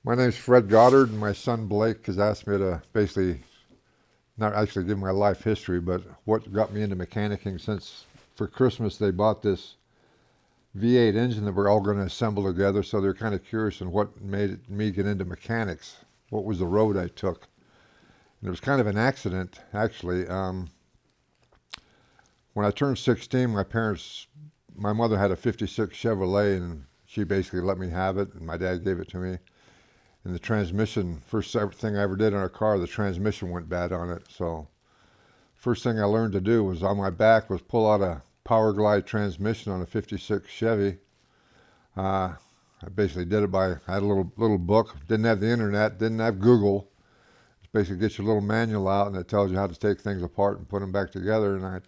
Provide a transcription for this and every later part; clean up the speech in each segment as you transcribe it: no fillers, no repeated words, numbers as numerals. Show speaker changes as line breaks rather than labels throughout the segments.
My name's Fred Goddard, and my son Blake has asked me to basically not actually give my life history, but what got me into mechanicking since for Christmas they bought this V8 engine that we're all going to assemble together, so they're kind of curious on what made me get into mechanics. What was the road I took? And it was kind of an accident, actually. When I turned 16, my mother had a 56 Chevrolet, and she basically let me have it, and my dad gave it to me. And the transmission, first thing I ever did on a car, the transmission went bad on it. So first thing I learned to do was on my back was pull out a Power Glide transmission on a 56 Chevy. I basically did it I had a little book, didn't have the internet, didn't have Google. Just basically get your little manual out and it tells you how to take things apart and put them back together. And I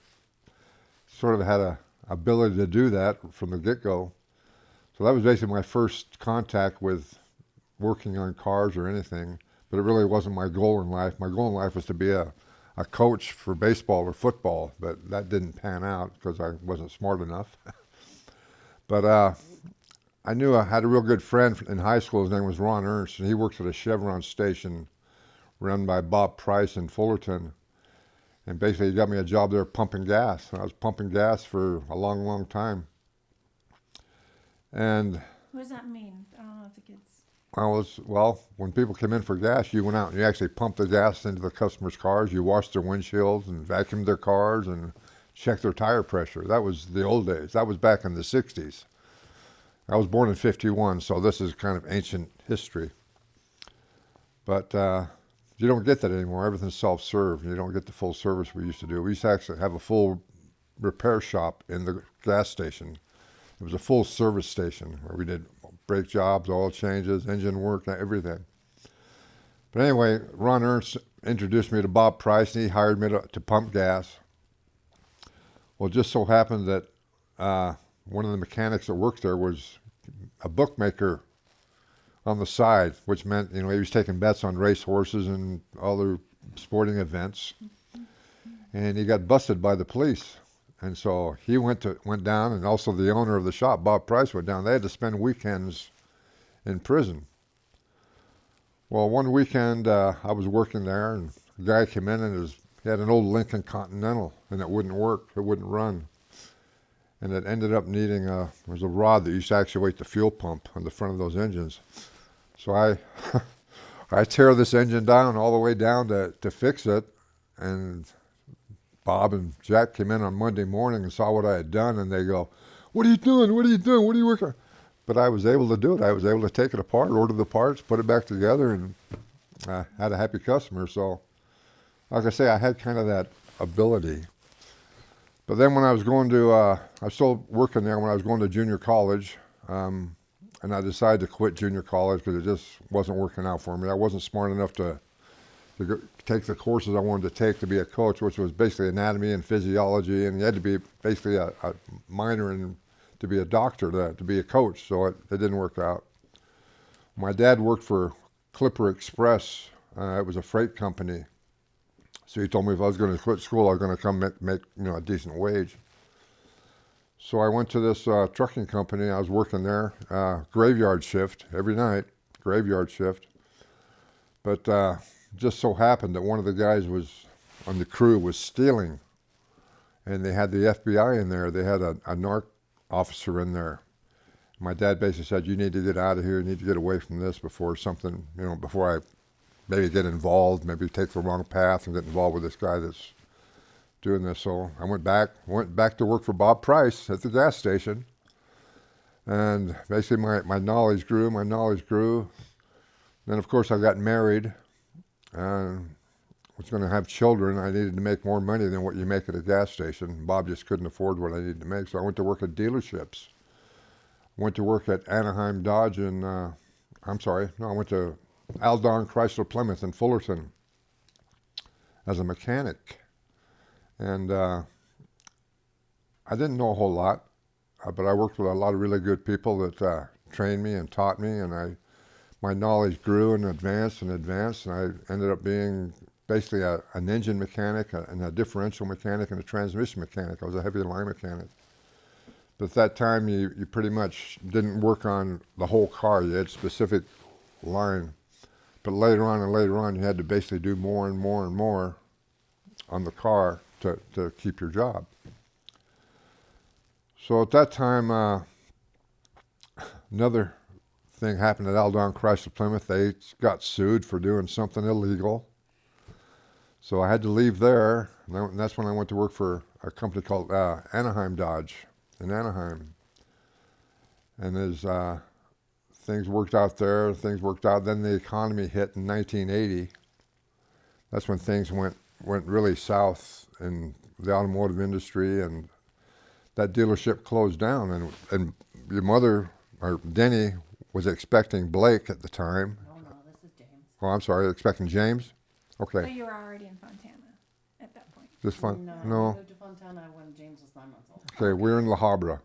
sort of had a ability to do that from the get-go. So that was basically my first contact with working on cars or anything, but it really wasn't my goal in life. My goal in life was to be a coach for baseball or football, but that didn't pan out because I wasn't smart enough. But I knew I had a real good friend in high school. His name was Ron Ernst, and he worked at a Chevron station run by Bob Price in Fullerton. And basically he got me a job there pumping gas. And I was pumping gas for a long, long time. And
what does that mean? I don't know if the kids...
when people came in for gas, you went out and you actually pumped the gas into the customers' cars. You washed their windshields and vacuumed their cars and checked their tire pressure. That was the old days. That was back in the 60s. I was born in 51, so this is kind of ancient history. But you don't get that anymore. Everything's self-serve. You don't get the full service we used to do. We used to actually have a full repair shop in the gas station. It was a full service station where we did brake jobs, oil changes, engine work, everything. But anyway, Ron Ernst introduced me to Bob Price, and he hired me to pump gas. Well, it just so happened that one of the mechanics that worked there was a bookmaker on the side, which meant, he was taking bets on race horses and other sporting events. And he got busted by the police. And so he went down, and also the owner of the shop, Bob Price, went down. They had to spend weekends in prison. Well, one weekend I was working there, and a guy came in, and he had an old Lincoln Continental, and it wouldn't work. It wouldn't run. And it ended up needing there was a rod that used to actuate the fuel pump on the front of those engines. So I tear this engine down all the way down to fix it, and Bob and Jack came in on Monday morning and saw what I had done, and they go, "What are you doing? What are you doing? What are you working on?" But I was able to do it. I was able to take it apart, order the parts, put it back together, and I had a happy customer. So, like I say, I had kind of that ability. But then when I was going to, I was still working there when I was going to junior college, and I decided to quit junior college because it just wasn't working out for me. I wasn't smart enough to take the courses I wanted to take to be a coach, which was basically anatomy and physiology, and you had to be basically a minor in to be a doctor to be a coach, so it didn't work out. My dad worked for Clipper Express. It was a freight company. So he told me if I was going to quit school, I was going to come make a decent wage. So I went to this trucking company. I was working there, graveyard shift every night, graveyard shift. But just so happened that one of the guys on the crew was stealing, and they had the FBI in there. They had a narc officer in there. My dad basically said, "You need to get out of here. You need to get away from this before I maybe get involved, maybe take the wrong path and get involved with this guy that's doing this." So I went back to work for Bob Price at the gas station. And basically my knowledge grew. Then, of course, I got married and was going to have children. I needed to make more money than what you make at a gas station. Bob just couldn't afford what I needed to make, so I went to work at dealerships. I went to work at Anaheim Dodge I went to Aldon Chrysler Plymouth in Fullerton as a mechanic. And I didn't know a whole lot, but I worked with a lot of really good people that trained me and taught me, and my knowledge grew and advanced, and I ended up being basically an engine mechanic and a differential mechanic and a transmission mechanic. I was a heavy line mechanic. But at that time, you pretty much didn't work on the whole car. You had specific line. But later on and later on, you had to basically do more and more and more on the car to keep your job. So at that time, another thing happened at Aldon Chrysler Plymouth. They got sued for doing something illegal. So I had to leave there, and that's when I went to work for a company called Anaheim Dodge in Anaheim. And as things worked out there, things worked out. Then the economy hit in 1980. That's when things went really south in the automotive industry, and that dealership closed down. And your mother, or Denny, was expecting Blake at the time.
Oh no, this is James.
Oh, I'm sorry, expecting James? Okay.
So you were already in Fontana at that point.
Just fun.
No,
No.
we moved to Fontana when James was 9 months old.
Okay, we're in La Habra,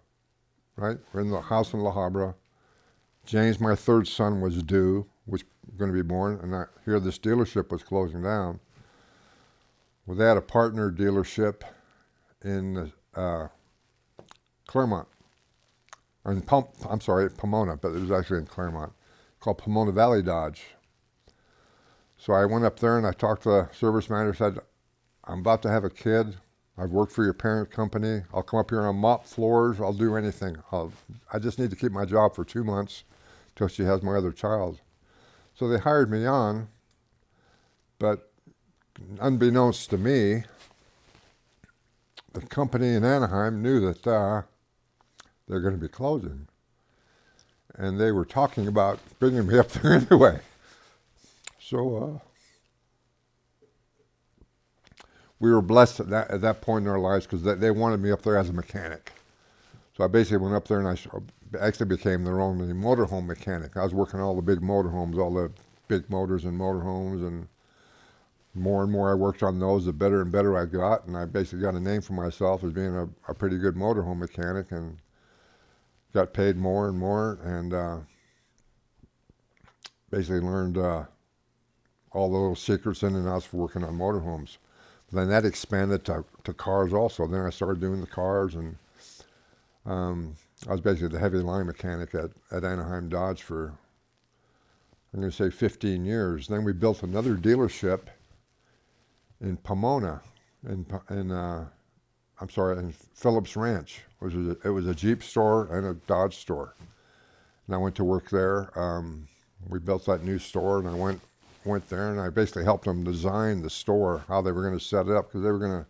right? We're in the house in La Habra. James, my third son, was going to be born, and I hear this dealership was closing down. Well, they had a partner dealership in Claremont. Pomona, but it was actually in Claremont, called Pomona Valley Dodge. So I went up there and I talked to the service manager, said, I'm about to have a kid. I've worked for your parent company. I'll come up here and I'll mop floors. I'll do anything. I just need to keep my job for 2 months till she has my other child. So they hired me on, but unbeknownst to me, the company in Anaheim knew that they're going to be closing. And they were talking about bringing me up there anyway. So we were blessed at that point in our lives because they wanted me up there as a mechanic. So I basically went up there and I actually became their only motorhome mechanic. I was working on all the big motorhomes, all the big motors and motorhomes, and more I worked on those, the better and better I got. And I basically got a name for myself as being a pretty good motorhome mechanic, and got paid more and more, and basically learned all the little secrets in and outs for working on motorhomes. Then that expanded to cars also. Then I started doing the cars, and I was basically the heavy line mechanic at Anaheim Dodge for, I'm going to say 15 years. Then we built another dealership in Pomona, in Phillips Ranch. It was a Jeep store and a Dodge store. And I went to work there. We built that new store, and I went there, and I basically helped them design the store, how they were going to set it up, because they were going to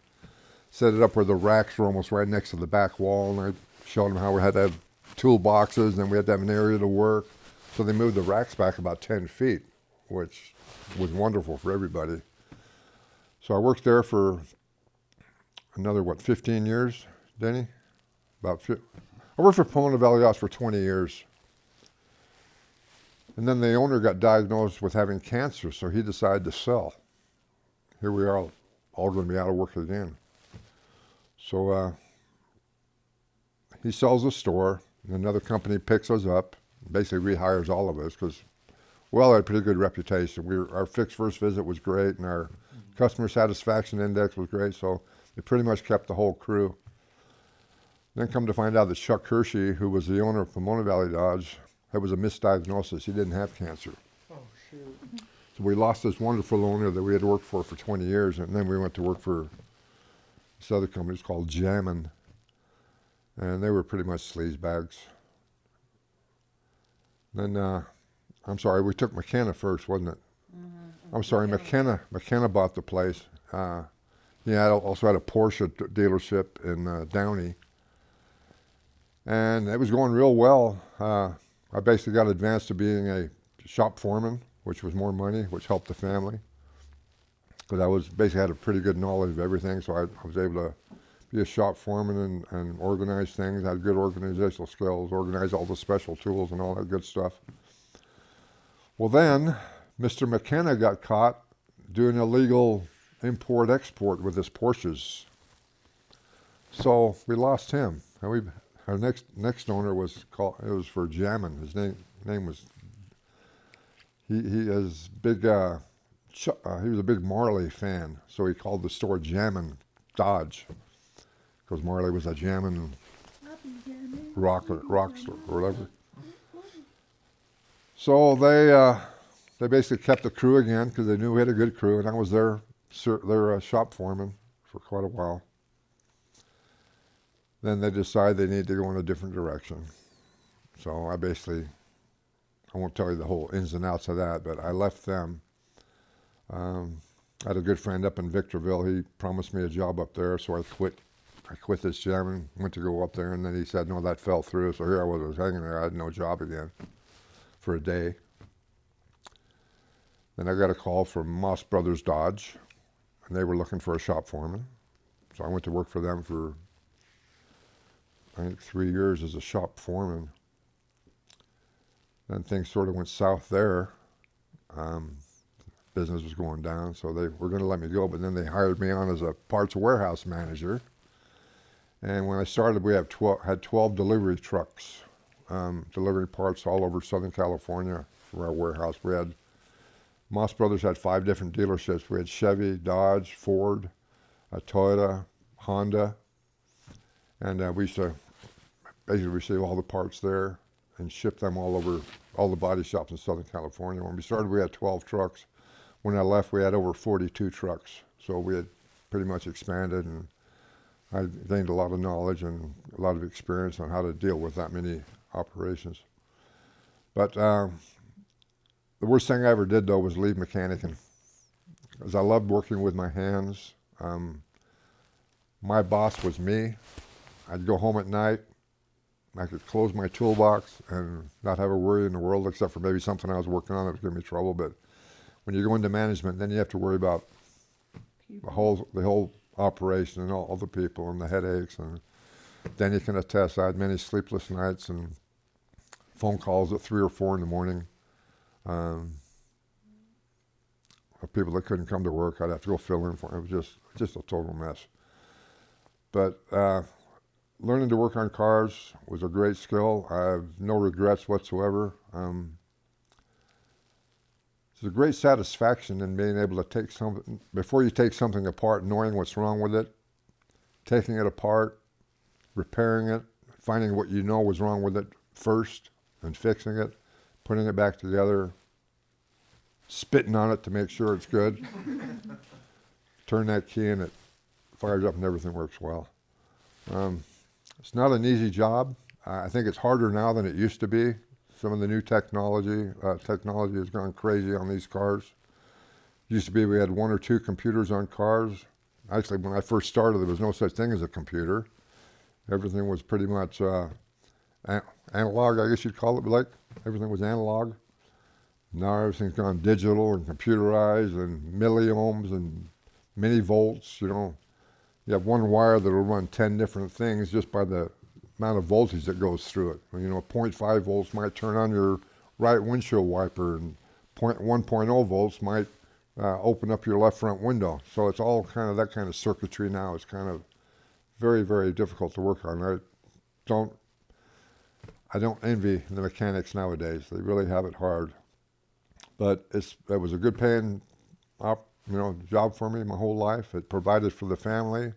set it up where the racks were almost right next to the back wall, and I showed them how we had to have toolboxes, and then we had to have an area to work. So they moved the racks back about 10 feet, which was wonderful for everybody. So I worked there for another, 15 years, Denny? I worked for Pomona Valley Dodge for 20 years. And then the owner got diagnosed with having cancer, so he decided to sell. Here we are, all going to be out of work again. So he sells the store, and another company picks us up, basically rehires all of us, because, well, I had a pretty good reputation. Our fixed first visit was great, and our customer satisfaction index was great, so they pretty much kept the whole crew. Then come to find out that Chuck Hershey, who was the owner of Pomona Valley Dodge, that was a misdiagnosis. He didn't have cancer.
Oh, shoot.
So we lost this wonderful owner that we had worked for 20 years, and then we went to work for this other company. It's called Jammin', and they were pretty much sleazebags. Then, I'm sorry, we took McKenna first, wasn't it? Mm-hmm. I'm sorry, McKenna bought the place. He also had a Porsche dealership in Downey, and it was going real well. I basically got advanced to being a shop foreman, which was more money, which helped the family. Because I basically had a pretty good knowledge of everything, so I was able to be a shop foreman and organize things. I had good organizational skills, organize all the special tools and all that good stuff. Well, then Mr. McKenna got caught doing illegal import-export with his Porsches. So we lost him. And our next owner was for Jammin'. His name was, he is big, he was a big Marley fan, so he called the store Jammin' Dodge, because Marley was a jammin' rock store or whatever. So they basically kept the crew again because they knew we had a good crew, and I was their shop foreman for quite a while. Then they decided they needed to go in a different direction. So I won't tell you the whole ins and outs of that, but I left them. I had a good friend up in Victorville. He promised me a job up there, so I quit this job and went to go up there, and then he said, no, that fell through. So here I was hanging there. I had no job again for a day. Then I got a call from Moss Brothers Dodge, and they were looking for a shop foreman. So I went to work for them for, I think, 3 years as a shop foreman. Then things sort of went south there. Business was going down, so they were going to let me go, but then they hired me on as a parts warehouse manager. And when I started, we had 12 delivery trucks, delivering parts all over Southern California for our warehouse. Moss Brothers had 5 different dealerships. We had Chevy, Dodge, Ford, Toyota, Honda, and we used to basically receive all the parts there and ship them all over all the body shops in Southern California. When we started, we had 12 trucks. When I left, we had over 42 trucks. So we had pretty much expanded, and I gained a lot of knowledge and a lot of experience on how to deal with that many operations. But the worst thing I ever did, though, was leave mechanicing, because I loved working with my hands. My boss was me. I'd go home at night. I could close my toolbox and not have a worry in the world, except for maybe something I was working on that was giving me trouble. But when you go into management, then you have to worry about the whole operation and all the people and the headaches. And then you can attest, I had many sleepless nights and phone calls at 3 or 4 in the morning of people that couldn't come to work. I'd have to go fill in for them. It was just a total mess. But learning to work on cars was a great skill. I have no regrets whatsoever. There's a great satisfaction in being able to take something, before you take something apart, knowing what's wrong with it, taking it apart, repairing it, finding what you know was wrong with it first, and fixing it, putting it back together, spitting on it to make sure it's good. Turn that key and it fires up and everything works well. It's not an easy job. I think it's harder now than it used to be. Some of the new technology has gone crazy on these cars. Used to be we had 1 or 2 computers on cars. Actually, when I first started, there was no such thing as a computer. Everything was pretty much analog, I guess you'd call it, like. Everything was analog. Now everything's gone digital and computerized and milliohms and millivolts, you know. You have one wire that will run 10 different things just by the amount of voltage that goes through it. You know, 0.5 volts might turn on your right windshield wiper, and 1.0 volts might open up your left front window. So it's all kind of that kind of circuitry now. It's kind of very, very difficult to work on. I don't envy the mechanics nowadays. They really have it hard. But it was a good paying job for me my whole life. It provided for the family.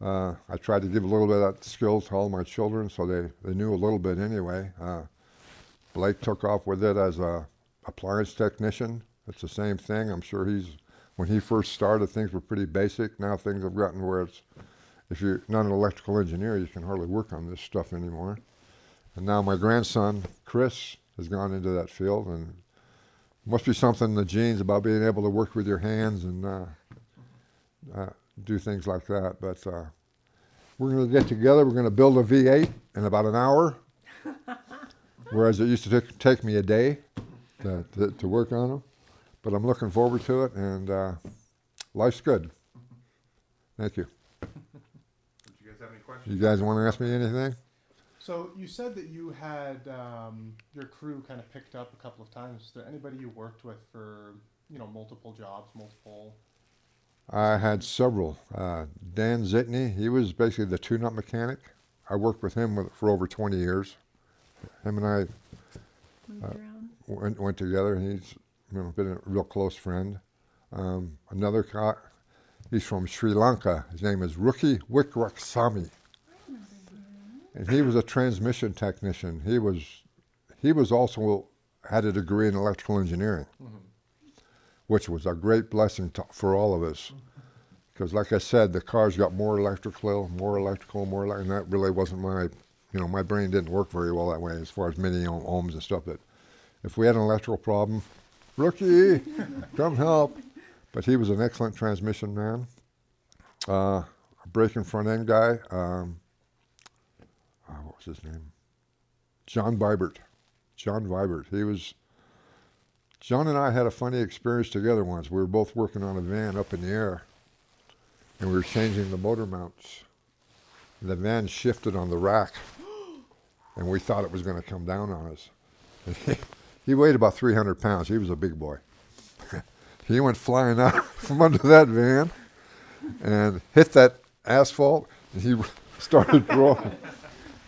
I tried to give a little bit of that skills to all my children, so they knew a little bit anyway. Blake took off with it as a appliance technician. It's the same thing. I'm sure when he first started, things were pretty basic. Now things have gotten where if you're not an electrical engineer, you can hardly work on this stuff anymore. And now my grandson, Chris, has gone into that field, and must be something in the genes about being able to work with your hands and do things like that. But we're going to get together. We're going to build a V8 in about an hour, whereas it used to take me a day to work on them. But I'm looking forward to it, and life's good. Thank you.
Did you guys have any questions?
You guys want to ask me anything?
So you said that you had your crew kind of picked up a couple of times. Is there anybody you worked with for multiple jobs, multiple?
I had several. Dan Zitney, he was basically the tune-up mechanic. I worked with him for over 20 years. Him and I went together. He's been a real close friend. Another guy, he's from Sri Lanka. His name is Ruki Wikraksamy. And he was a transmission technician. He was also had a degree in electrical engineering, which was a great blessing for all of us. Because like I said, the cars got more electrical, and that really wasn't my brain didn't work very well that way as far as mini ohms and stuff. But if we had an electrical problem, rookie, come help. But he was an excellent transmission man. A braking front end guy. What was his name? John Vibert. John and I had a funny experience together once. We were both working on a van up in the air, and we were changing the motor mounts. And the van shifted on the rack, and we thought it was going to come down on us. And he weighed about 300 pounds. He was a big boy. He went flying out from under that van and hit that asphalt, and he started rolling.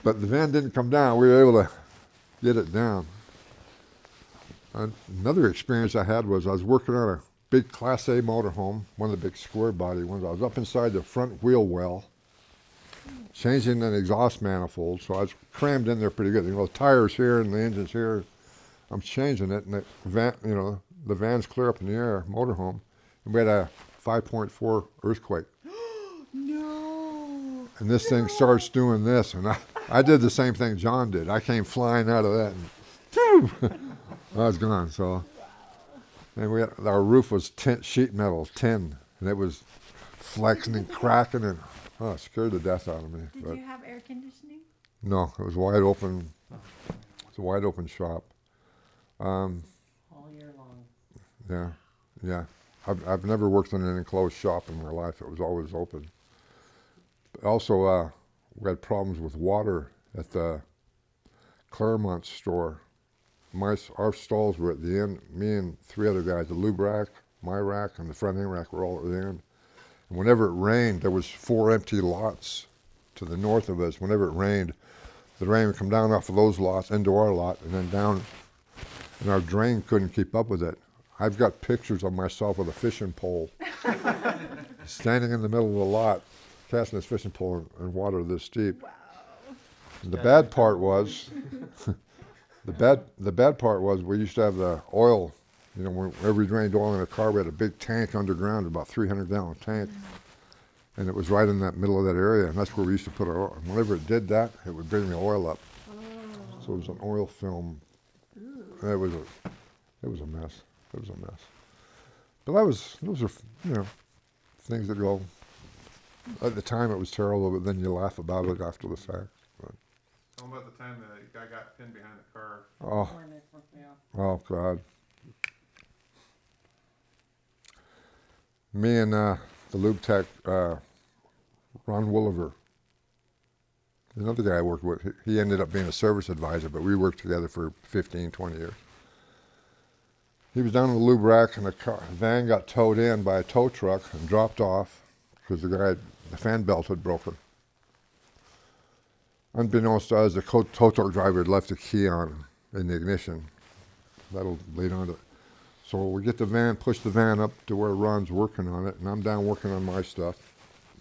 But the van didn't come down. We were able to get it down. Another experience I had was I was working on a big Class A motorhome, one of the big square body ones. I was up inside the front wheel well, changing an exhaust manifold, so I was crammed in there pretty good. The tires here and the engine's here. I'm changing it, and the van, the van's clear up in the air, motorhome, and we had a 5.4 earthquake.
No.
And this thing starts doing this, and I did the same thing John did. I came flying out of that, and I was gone. So, and our roof was sheet metal, tin, and it was flexing and cracking, and it scared the death out of me.
Did you have air conditioning?
No, it was wide open. It's a wide open shop.
All year long.
Yeah. I've never worked in an enclosed shop in my life. It was always open. But also, we had problems with water at the Claremont store. Our stalls were at the end. Me and 3 other guys, the lube rack, my rack, and the front end rack were all at the end. And whenever it rained, there was 4 empty lots to the north of us. Whenever it rained, the rain would come down off of those lots into our lot and then down, and our drain couldn't keep up with it. I've got pictures of myself with a fishing pole, standing in the middle of the lot, casting this fishing pole in water this deep.
Wow.
And the bad part was, the bad part was we used to have the oil. Whenever we drained oil in a car, we had a big tank underground, about 300-gallon tank, and it was right in that middle of that area, and that's where we used to put our oil. And whenever it did that, it would bring the oil up. So it was an oil film. And it was a mess. It was a mess. But those are things that go. At the time, it was terrible, but then you laugh about it after the fact. But,
How about the time the guy got pinned behind the car?
Yeah.
Oh God. Me and the lube tech, Ron Wooliver, another guy I worked with, he ended up being a service advisor, but we worked together for 15, 20 years. He was down in the lube rack, and the van got towed in by a tow truck and dropped off because the fan belt had broken. Unbeknownst to us, the tow truck driver had left the key on in the ignition. That'll lead on to. So we get the van, push the van up to where Ron's working on it, and I'm down working on my stuff.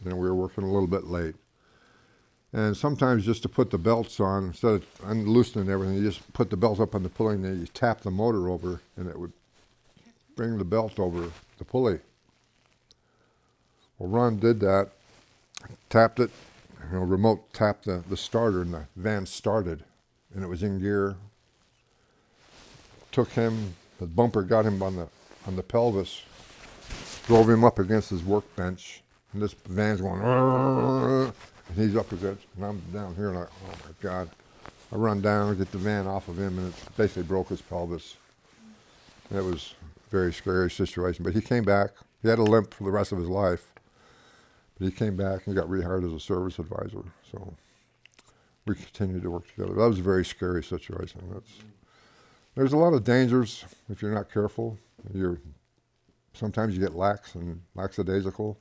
And we were working a little bit late. And sometimes just to put the belts on, instead of unloosening everything, you just put the belt up on the pulley, and then you tap the motor over, and it would bring the belt over the pulley. Well, Ron did that, tapped it, remote tapped the starter, and the van started, and it was in gear. Took him, the bumper got him on the pelvis, drove him up against his workbench, and this van's going, and he's up against, and I'm down here, and oh my God. I run down, get the van off of him, and it basically broke his pelvis. And it was a very scary situation, but he came back. He had a limp for the rest of his life, but he came back and got rehired as a service advisor. So we continued to work together. That was a very scary situation. There's a lot of dangers if you're not careful. Sometimes you get lax and lackadaisical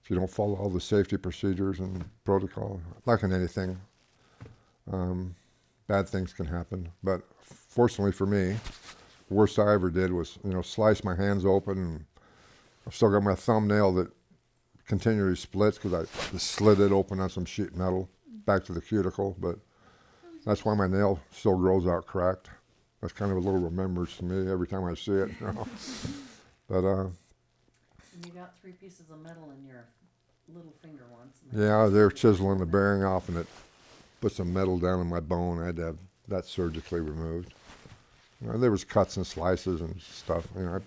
if you don't follow all the safety procedures and protocol. Like in anything, bad things can happen. But fortunately for me, the worst I ever did was, slice my hands open, and I've still got my thumbnail that continually splits because I just slid it open on some sheet metal back to the cuticle. But that's why my nail still grows out cracked. that's kind of a little remembrance to me every time I see it. You know? But
And you got 3 pieces of metal in your little finger once. and
yeah, they're chiseling the bearing off, and it put some metal down in my bone. I had to have that surgically removed. You know, there was cuts and slices and stuff. You know, I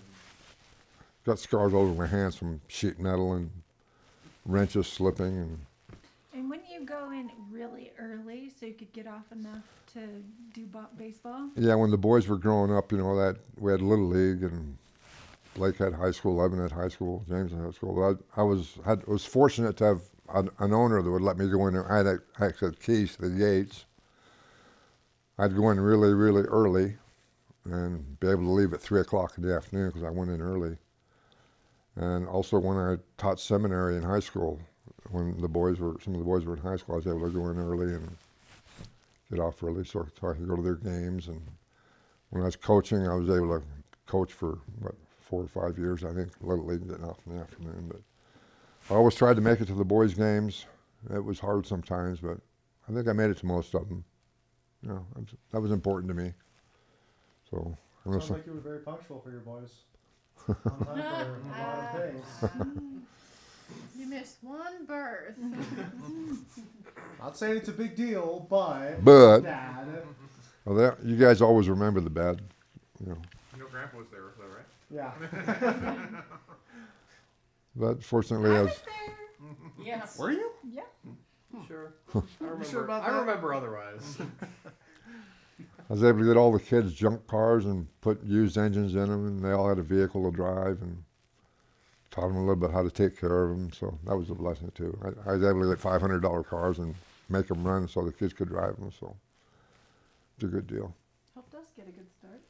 got scars all over my hands from sheet metal and wrenches slipping.
And wouldn't you go in really early so you could get off enough to do baseball?
Yeah, when the boys were growing up, you know, that we had Little League, and Blake had high school, Evan had high school, James had high school. But I was fortunate to have an owner that would let me go in there. I actually had keys to the gates. I'd go in really, really early and be able to leave at 3 o'clock in the afternoon because I went in early. And also when I taught seminary in high school, when some of the boys were in high school, I was able to go in early and get off early so I could go to their games. And when I was coaching, I was able to coach for, 4 or 5 years, I think, Little League, getting off in the afternoon. But I always tried to make it to the boys' games. It was hard sometimes, but I think I made it to most of them. You know, that was important to me. So,
Sounds like you were very punctual for your boys. On time for a lot of things.
You missed one birth.
Not saying it's a big deal, but Dad.
Well, you guys always remember the bad, you know.
You know, Grandpa was there, though, right?
Yeah.
But fortunately,
I
I
was
was,
there.
Yes.
Were you?
Yeah.
Sure.
You sure about
I
that?
remember otherwise.
I was able to get all the kids junk cars and put used engines in them, and they all had a vehicle to drive, and taught them a little bit how to take care of them. So that was a blessing too. I was able to get $500 cars and make them run so the kids could drive them. So it's a good deal.
Helped us get a good start.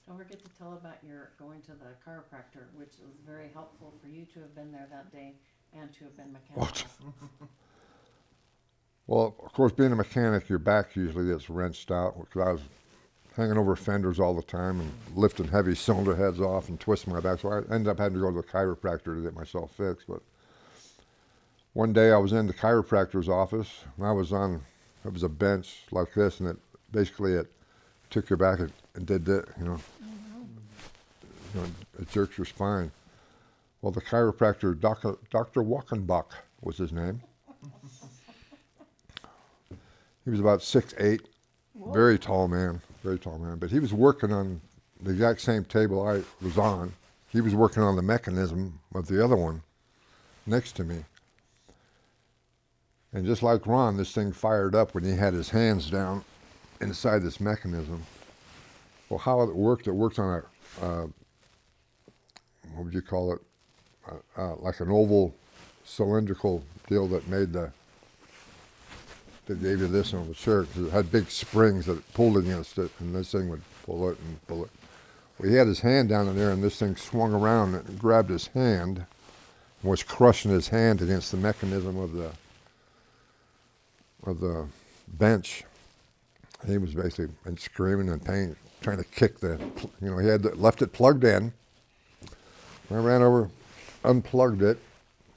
Don't forget to tell about your going to the chiropractor, which was very helpful for you to have been there that day and to have been mechanical.
Well, of course, being a mechanic, your back usually gets wrenched out because I was hanging over fenders all the time and lifting heavy cylinder heads off and twisting my back. So I ended up having to go to the chiropractor to get myself fixed. But one day I was in the chiropractor's office, and it was a bench like this, and it took your back and did that, you know, it jerks your spine. Well, the chiropractor, Dr. Wachenbach was his name. He was about 6'8", very tall man. But he was working on the exact same table I was on. He was working on the mechanism of the other one next to me. And just like Ron, this thing fired up when he had his hands down inside this mechanism. Well, how it worked on a, what would you call it? Like an oval cylindrical deal that gave you this on the shirt, because it had big springs that pulled against it, and this thing would pull it and pull it. Well, he had his hand down in there, and this thing swung around and grabbed his hand and was crushing his hand against the mechanism of the bench. And he was basically screaming in pain, trying to kick he had left it plugged in. I ran over, unplugged it,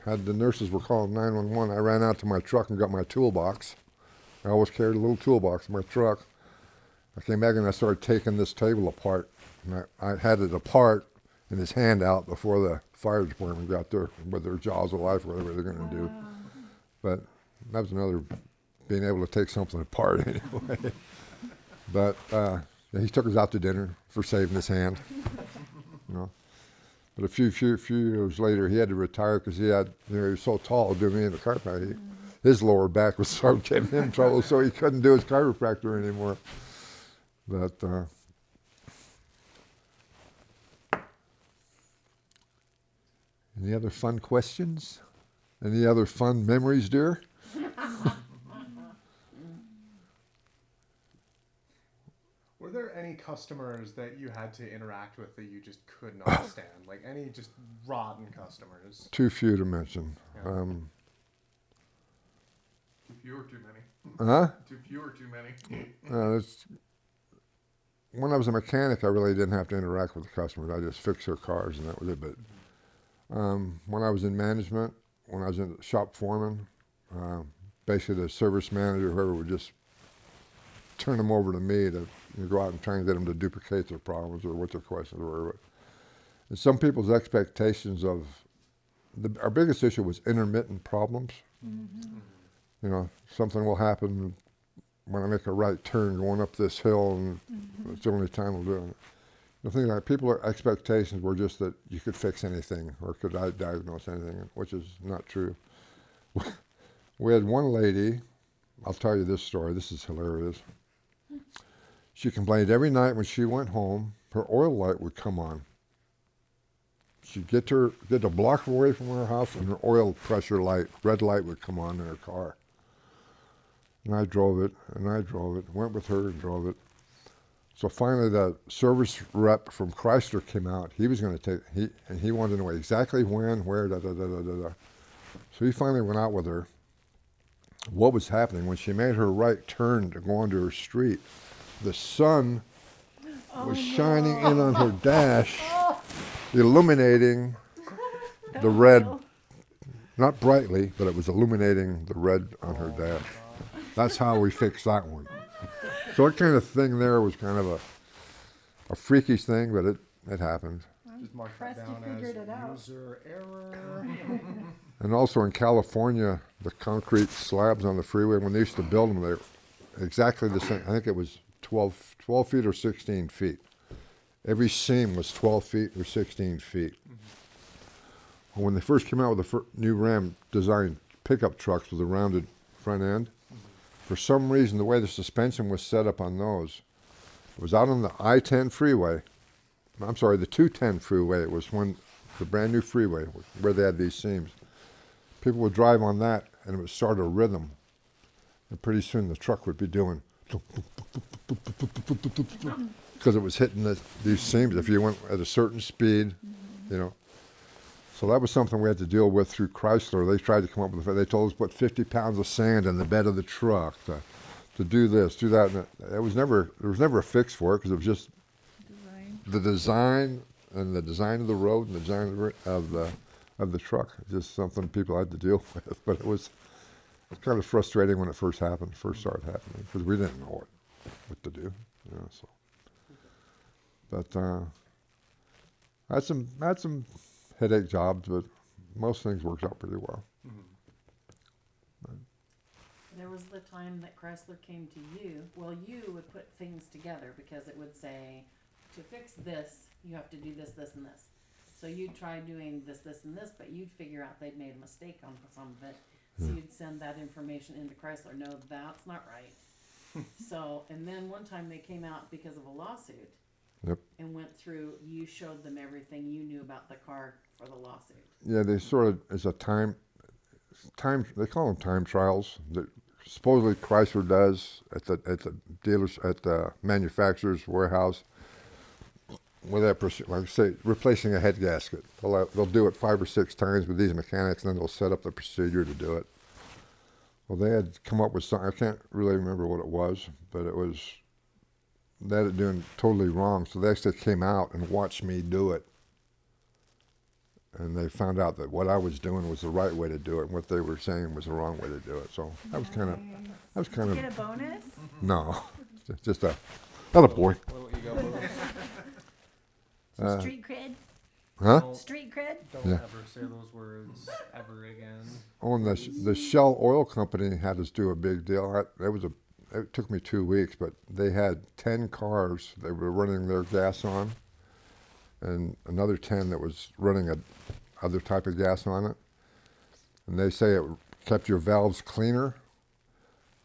had the nurses were calling 911. I ran out to my truck and got my toolbox. I always carried a little toolbox in my truck. I came back and I started taking this table apart. And I had it apart and his hand out before the fire department got there with their jaws of life, whatever they're going to do. But that was another, being able to take something apart anyway. But he took us out to dinner for saving his hand. You know. But a few years later, he had to retire because he was so tall doing me in the chiropractor. His lower back was starting to give him trouble, so he couldn't do his chiropractor anymore. But any other fun questions? Any other fun memories, dear?
Were there any customers that you had to interact with that you just could not stand? Like any just rotten customers?
Too few to mention.
Yeah.
Too few or too many?
Huh?
Too few or too many?
When I was a mechanic, I really didn't have to interact with the customers. I just fixed their cars, and that was it. But when I was in management, when I was in shop foreman, basically the service manager, whoever would just turn them over to me to go out and try and get them to duplicate their problems or what their questions were. And some people's expectations of our biggest issue was intermittent problems. You know, something will happen when I make a right turn going up this hill, and it's the only time we'll do it. The thing like people's expectations were just that you could fix anything or could I diagnose anything, which is not true. We had one lady, I'll tell you this story, this is hilarious. She complained every night when she went home, her oil light would come on. She'd get a block away from her house and her oil pressure light, red light would come on in her car. And I drove it, went with her and drove it. So finally the service rep from Chrysler came out. He was going to he wanted to know exactly when, where, da. So he finally went out with her. What was happening when she made her right turn to go onto her street, the sun was shining in on her dash, illuminating the red, not brightly, but it was illuminating the red on her dash. That's how we fixed that one. So that kind of thing there was kind of a freakish thing, but it happened.
Just mark that
Impressed you
down as
figured it out.
user error.
And also in California, the concrete slabs on the freeway, when they used to build them, they were exactly the same. I think it was 12 feet or 16 feet. Every seam was 12 feet or 16 feet. When they first came out with the new Ram design pickup trucks with a rounded front end, for some reason, the way the suspension was set up on those, it was out on the I-10 freeway. I'm sorry, the 210 freeway. It was when the brand new freeway where they had these seams. People would drive on that, and it would start a rhythm. And pretty soon the truck would be doing, because it was hitting these seams. If you went at a certain speed, you know. So that was something we had to deal with through Chrysler. They tried to come up with they told us put 50 pounds of sand in the bed of the truck to do this, do that. And there was never a fix for it because it was just the design and the design of the road and the design of the truck. Just something people had to deal with. But it was kind of frustrating when it first started happening, because we didn't know what to do. You know, so. But I had some headache jobs, but most things worked out pretty well.
There was the time that Chrysler came to you. Well, you would put things together because it would say, to fix this, you have to do this, this, and this. So you'd try doing this, this, and this, but you'd figure out they'd made a mistake on some of it. So you'd send that information into Chrysler. No, that's not right. So, and then one time they came out because of a lawsuit.
Yep.
And went through, you showed them everything you knew about the car for the lawsuit.
Yeah, they sort of, it's a time, they call them time trials that supposedly Chrysler does at the dealers, at the manufacturer's warehouse, where they like say, replacing a head gasket. They'll do it 5 or 6 times with these mechanics, and then they'll set up the procedure to do it. Well, they had come up with something, I can't really remember what it was, but it was, they had it doing totally wrong. So they actually came out and watched me do it. And they found out that what I was doing was the right way to do it, and what they were saying was the wrong way to do it. So that was kind
Did you get a bonus?
no, just another boy.
Little ego boost.
Some street cred?
Huh?
Street cred?
Don't
Yeah.
ever say those words ever again.
Oh, and the Shell Oil Company had us do a big deal. It took me 2 weeks, but they had 10 cars they were running their gas on, and another 10 that was running a other type of gas on it. And they say it kept your valves cleaner.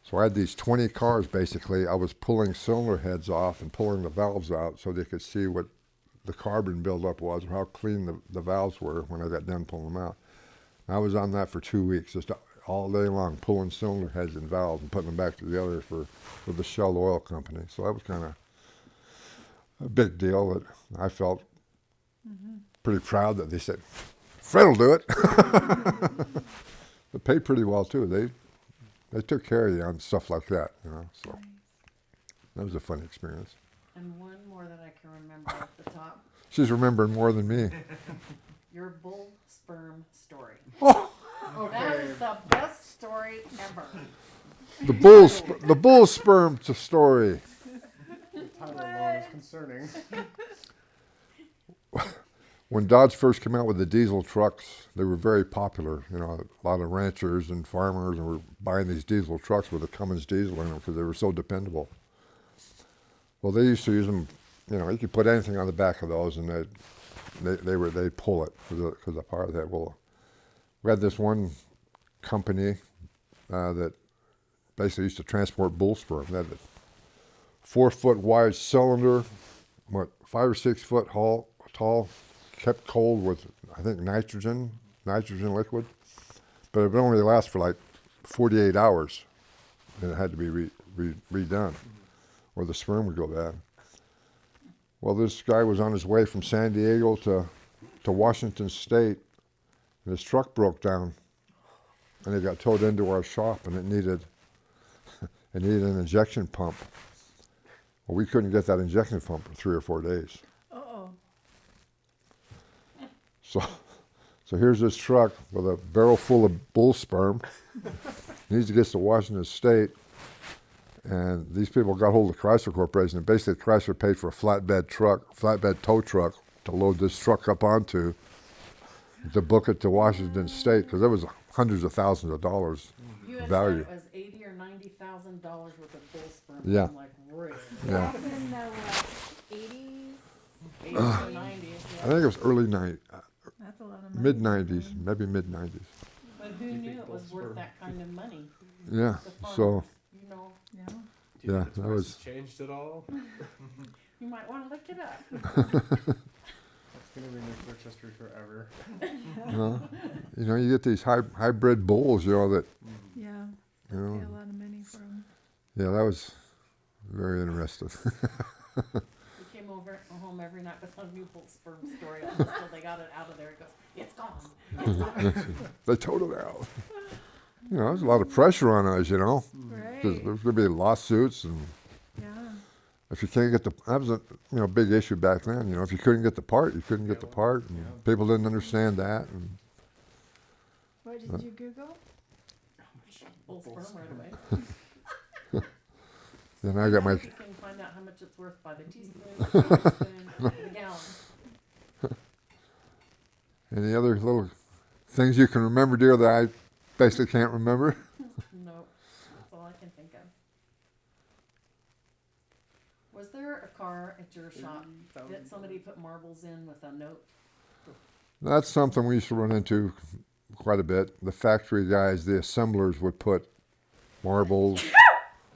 So I had these 20 cars basically. I was pulling cylinder heads off and pulling the valves out so they could see what the carbon buildup was, or how clean the valves were when I got done pulling them out. And I was on that for 2 weeks, just all day long, pulling cylinder heads and valves and putting them back together for the Shell Oil Company. So that was kind of a big deal that I felt pretty proud that they said, Fred will do it. They paid pretty well too. They took care of you on stuff like that, you know. So that was a fun experience.
And one more that I can remember off the top,
She's remembering more than me.
your bull sperm story.
Oh,
That is the best story ever.
The bull sperm story.
The title alone is concerning.
When Dodge first came out with the diesel trucks, they were very popular. You know, a lot of ranchers and farmers were buying these diesel trucks with a Cummins diesel in them because they were so dependable. Well, they used to use them. You know, you could put anything on the back of those, and they'd pull it because of the power they had. Well, we had this one company that basically used to transport bull sperm. They had a 4-foot wide cylinder, 5 or 6 foot tall, kept cold with, I think, nitrogen liquid. But it would only last for like 48 hours. And it had to be redone, or the sperm would go bad. Well, this guy was on his way from San Diego to Washington State, and his truck broke down, and it got towed into our shop, and it needed an injection pump. Well, we couldn't get that injection pump for 3 or 4 days.
Uh-oh.
So here's this truck with a barrel full of bull sperm. Needs to get to Washington State. And these people got hold of Chrysler Corporation, and basically Chrysler paid for a flatbed tow truck to load this truck up onto, to book it to Washington State, because it was hundreds of thousands of dollars
You had
value.
said it was $80,000 or $90,000 worth of bull sperm.
Yeah.
I'm like, really?
Yeah,
Back in the what, 80s?
80s or 90s,
I think it was early 90s,
That's a lot of money.
mid-90s, maybe mid-90s.
But who knew it was worth that kind of money?
Yeah,
The farmers,
so,
you know,
Yeah.
Do you
Yeah,
think its
that
price
was-
has changed at all?
you might want to look it up.
It's gonna be nuclear history forever.
you know, you get these hybrid bulls, you know, that,
Yeah.
you know,
Pay a lot of money for them.
yeah, that was very interesting.
We came home every night with a new bull sperm story until they got it out of there. It goes, it's gone.
They towed it out. You know, there's a lot of pressure on us, you know, because
Right.
there's going to be lawsuits, and
Yeah.
if you can't get that was a big issue back then. You know, if you couldn't get the part, you couldn't get the part, and people didn't understand that. And
What did you Google?
Bull sperm right away.
then I got
Now
my
you can find out how much it's worth by the teaspoon, the tablespoon, the gallon.
any other little things you can remember, dear, that I basically can't remember.
Nope, that's all I can think of. Was there a car at your shop that somebody put marbles in with a note?
That's something we used to run into quite a bit. The factory guys, the assemblers, would put marbles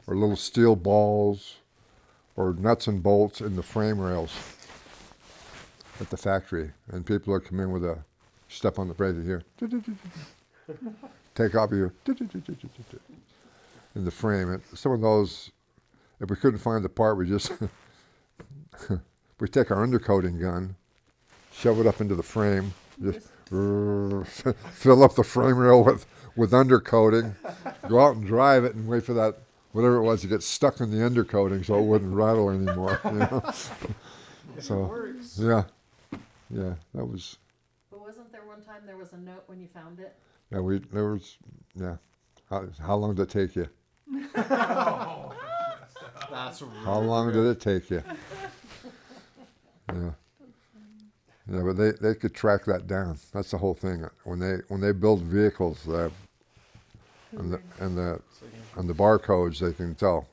or little steel balls or nuts and bolts in the frame rails at the factory, and people would come in with a step on the brake here, take off here in the frame. And some of those, if we couldn't find the part, we just we take our undercoating gun, shove it up into the frame, just fill up the frame rail with undercoating, go out and drive it, and wait for that whatever it was to get stuck in the undercoating so it wouldn't rattle anymore. You know? So yeah, that was
But wasn't there one time there was a note when you found it?
How long did it take you?
That's really
How long did it take you? Yeah. Yeah, but they could track that down. That's the whole thing. When they build vehicles, and the barcodes, they can tell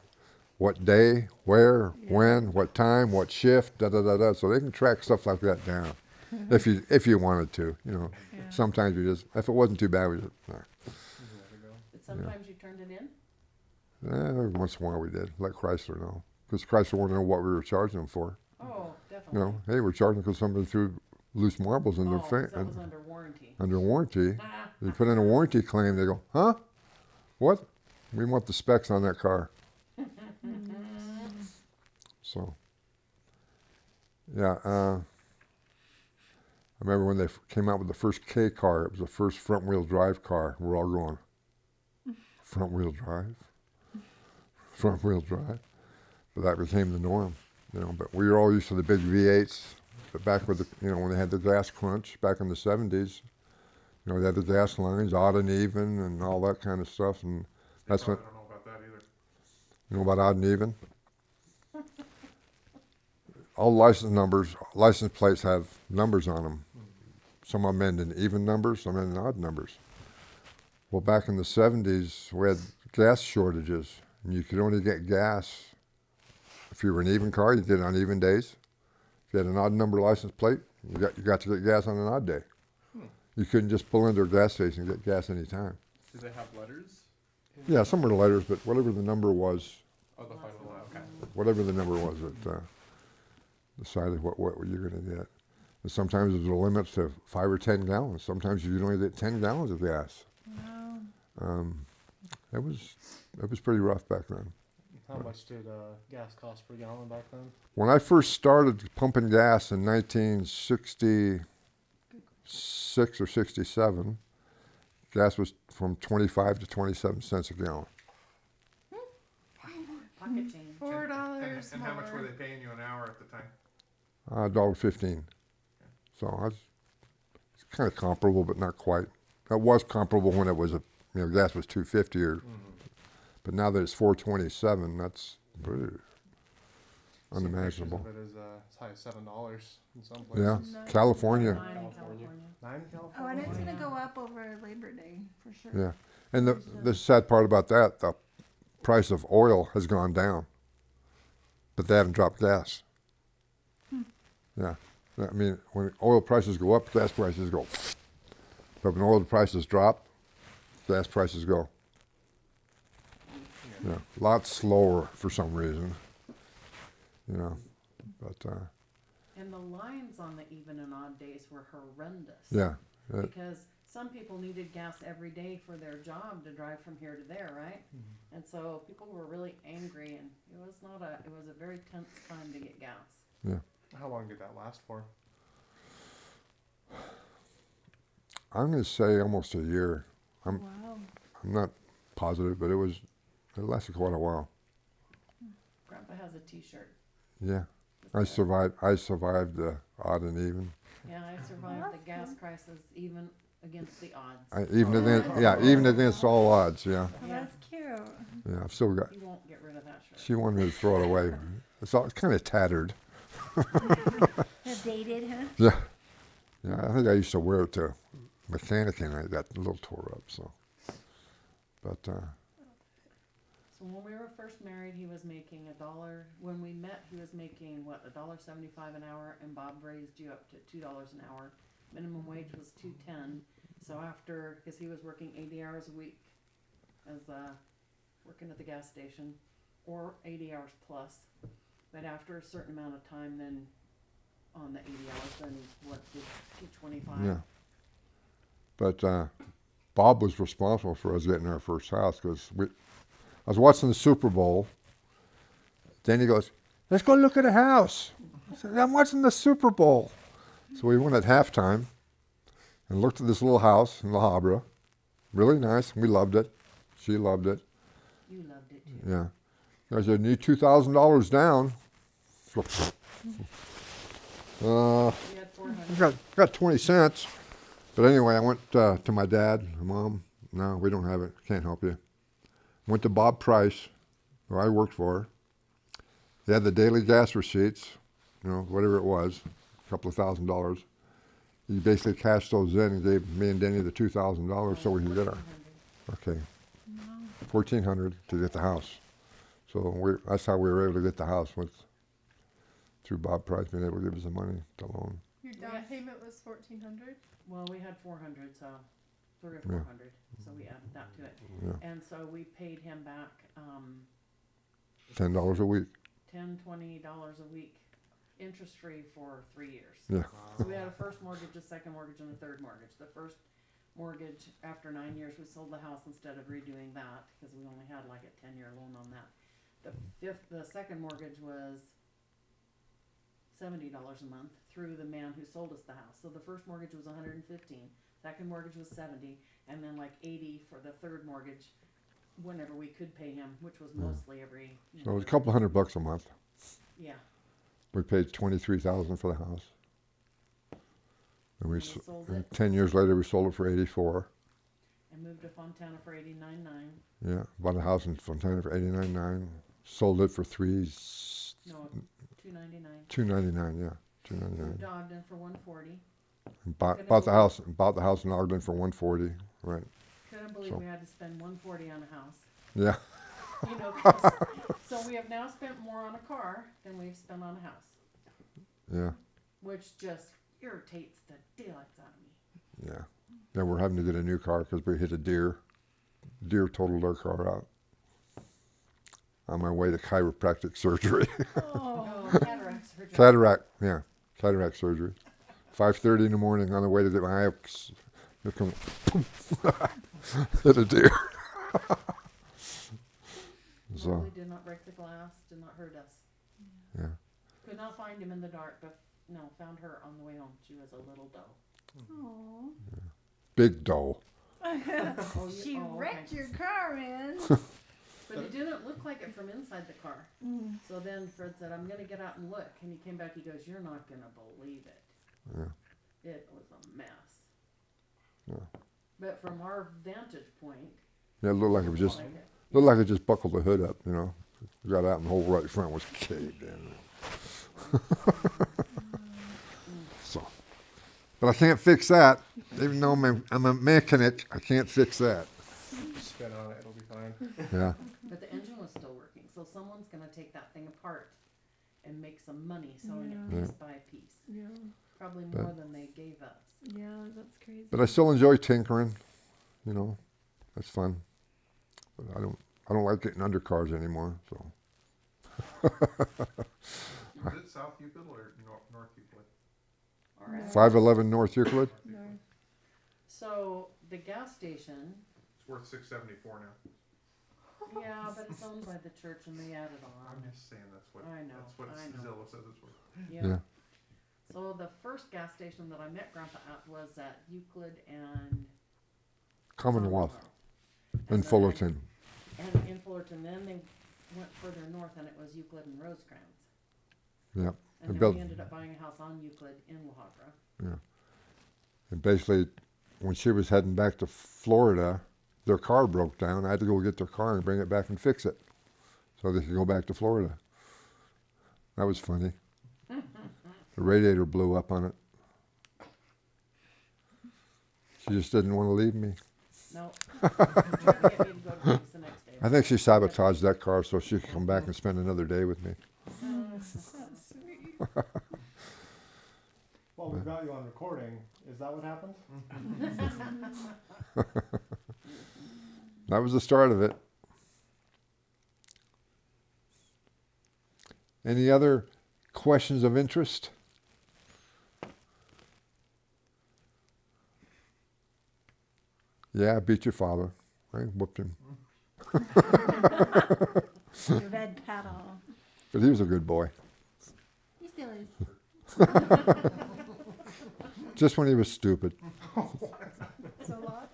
what day, where, when, what time, what shift, da da da da. So they can track stuff like that down, if you wanted to. You know,
Yeah.
sometimes you just, if it wasn't too bad, we just
But sometimes you turned it in?
every once in a while we did. Let Chrysler know, because Chrysler wanted to know what we were charging them for.
Oh, definitely.
You know, hey, we're charging because somebody threw loose marbles in their
Oh,
frame.
'cause that was under warranty.
Under warranty.
Ah,
You put in a warranty claim, they go, huh? What? We want the specs on that car. So, yeah, I remember when they came out with the first K car, it was the first front wheel drive car. We're all going, front wheel drive? Front wheel drive? But that became the norm, you know, but we were all used to the big V8s. But back with the, you know, when they had the gas crunch back in the 70s, you know, they had the gas lines, odd and even, and all that kind of stuff, and that's
I
when,
don't know about that
You know about odd and even? All license plates have numbers on them. Some of them end in even numbers, some end in odd numbers. Well, back in the 70s, we had gas shortages, and you could only get gas if you were an even car. You did it on even days. If you had an odd number license plate, you got to get gas on an odd day. You couldn't just pull into a gas station and get gas any time.
Do they have letters?
Yeah, some were letters, but whatever the number was,
Oh, the final one, okay.
whatever the number was, it decided what you're going to get. And sometimes there's a limit to 5 or 10 gallons. Sometimes you only get 10 gallons of gas.
Wow.
It was pretty rough back then.
How much did gas cost per gallon back then?
When I first started pumping gas in 1966 or 67, gas was from 25 to 27 cents a gallon.
Pocket change.
$4
And how much were
more.
they paying you an hour at the time?
$1.15. So I was kind of comparable, but not quite. That was comparable when it was gas was $2.50 or. But now that it's $4.27, that's unimaginable.
Some places of it is as high as $7 in some
Yeah,
places.
Nice.
California.
9 in California.
9 in California.
Oh, and it's gonna go up over Labor Day for sure.
Yeah, and the sad part about that, the price of oil has gone down, but they haven't dropped gas. Yeah, I mean, when oil prices go up, gas prices go. But when oil prices drop, gas prices go. Yeah, a lot slower for some reason. But
And the lines on the even and odd days were horrendous.
yeah,
Because some people needed gas every day for their job to drive from here to there, right? And so people were really angry, and it was a very tense time to get gas.
How long did that last for?
I'm going to say almost a year.
Wow.
I'm not positive, but it lasted quite a while.
Grandpa has a T-shirt.
Yeah,
that
I
says,
survived the odd and even.
Yeah, I survived
Well,
the
that's
gas
good.
crisis even against the odds.
Even against all odds. Yeah,
Oh,
Yeah.
that's cute.
yeah. I've still got.
You won't get rid of that shirt.
She wanted me to throw it away. It's kind of tattered.
Dated, huh?
Yeah, yeah. I think I used to wear it to mechanic, and I got a little tore up. So, but
So when we were first married, he was making $1. When we met, he was making $1.75 an hour, and Bob raised you up to $2 an hour. Minimum wage was $2.10. So because he was working 80 hours a week as working at the gas station, or 80 hours plus. But after a certain amount of time, then on the 80 hours, then what did $2.25?
yeah. But Bob was responsible for us getting our first house because I was watching the Super Bowl. Then he goes, "Let's go look at a house." I said, "I'm watching the Super Bowl." So we went at halftime and looked at this little house in La Habra. Really nice. We loved it. She loved it.
You loved it too.
Yeah. I said, "Need $2,000 down."
You had 400.
Got 20 cents. But anyway, I went to my dad, Mom. No, we don't have it. Can't help you. Went to Bob Price, who I worked for. He had the daily gas receipts, whatever it was, a couple of $1,000. He basically cashed those in and gave me and Denny the $2,000 so we could get our, okay, $1,400 to get the house. So that's how we were able to get the house through Bob Price being able to give us the money, the loan.
Your down payment was $1,400.
Well, we had 400, so 3 or
Yeah.
400, so we added that to it.
Yeah.
And so we paid him back
$10 a week.
$10, $20 a week, interest free for 3 years.
Yeah.
So we had a first mortgage, a second mortgage, and a third mortgage. The first mortgage, after 9 years, we sold the house instead of redoing that because we only had like a 10-year loan on that. The second mortgage was $70 a month through the man who sold us the house. So the first mortgage was $115, second mortgage was $70, and then like $80 for the third mortgage whenever we could pay him, which was mostly every.
So it was a couple $100 a month.
Yeah.
We paid $23,000 for the house. And
And we sold it
10 years later, we sold it for $84,000.
and moved to Fontana for $89,900.
Yeah, bought a house in Fontana for $89,900. Sold it for
No, $299.
$299. Yeah, $299.
Moved Ogden for $140.
Bought the house in Ogden for $140. Right.
Couldn't believe
So-
we had to spend $140 on a house.
Yeah.
You know, 'cause- so we have now spent more on a car than we've spent on a house,
Yeah.
which just irritates the daylights out of me.
Yeah. Then we're having to get a new car because we hit a deer. Deer totaled our car out. On my way to chiropractic surgery.
Oh, cataract surgery.
Cataract surgery. 5:30 in the morning on the way to get my eyes. Hit a deer. So,
Luckily did not break the glass, did not hurt us.
yeah.
Could not find him in the dark, but no, found her on the way home. She was a little doe.
Aw.
Big doe.
Oh,
She
oh, okay.
wrecked your car, man.
But it didn't look like it from inside the car.
Mm.
So then Fred said, I'm gonna get out and look. And he came back, he goes, you're not gonna believe it.
Yeah.
It was a mess.
Yeah.
But from our vantage point,
Yeah, it looked like it was just
like it.
looked like it just buckled the hood up, you know. Got out and the whole right front was caved in. So, but I can't fix that. Even though I'm a mechanic, I can't fix that.
Spin on it, it'll be fine.
Yeah.
But the engine was still working, so someone's gonna take that thing apart and make some money selling it
Yeah.
piece by piece.
Yeah,
Probably
But-
more than they gave us.
yeah, that's crazy.
But I still enjoy tinkering. You know, that's fun. But I don't like getting under cars anymore. So
Is it South Euclid or North Euclid?
All right.
511 North Euclid.
No.
So the gas station,
It's worth $674 now.
yeah, but it's owned by the church and they added
I'm
on.
just saying that's what
I know,
that's what
I know.
Zillow says it's worth.
Yeah.
So the first gas station that I met Grandpa at was at Euclid and
Commonwealth
And
in
then-
Fullerton.
And in Fullerton, then they went further north and it was Euclid and Rosecrans.
Yep.
And
And
then
built-
we ended up buying a house on Euclid in La Habra.
And basically, when she was heading back to Florida, their car broke down. I had to go get their car and bring it back and fix it, so they could go back to Florida. That was funny. The radiator blew up on it. She just didn't want to leave me.
No. Tried to get me to go to Phoenix the next day.
I think she sabotaged that car so she could come back and spend another day with me.
That's sweet.
Well, we've got you on recording. Is that what happened?
That was the start of it. Any other questions of interest? Yeah, I beat your father. I whooped him.
The red paddle.
But he was a good boy.
He still is.
Just when he was stupid.
It's a lot.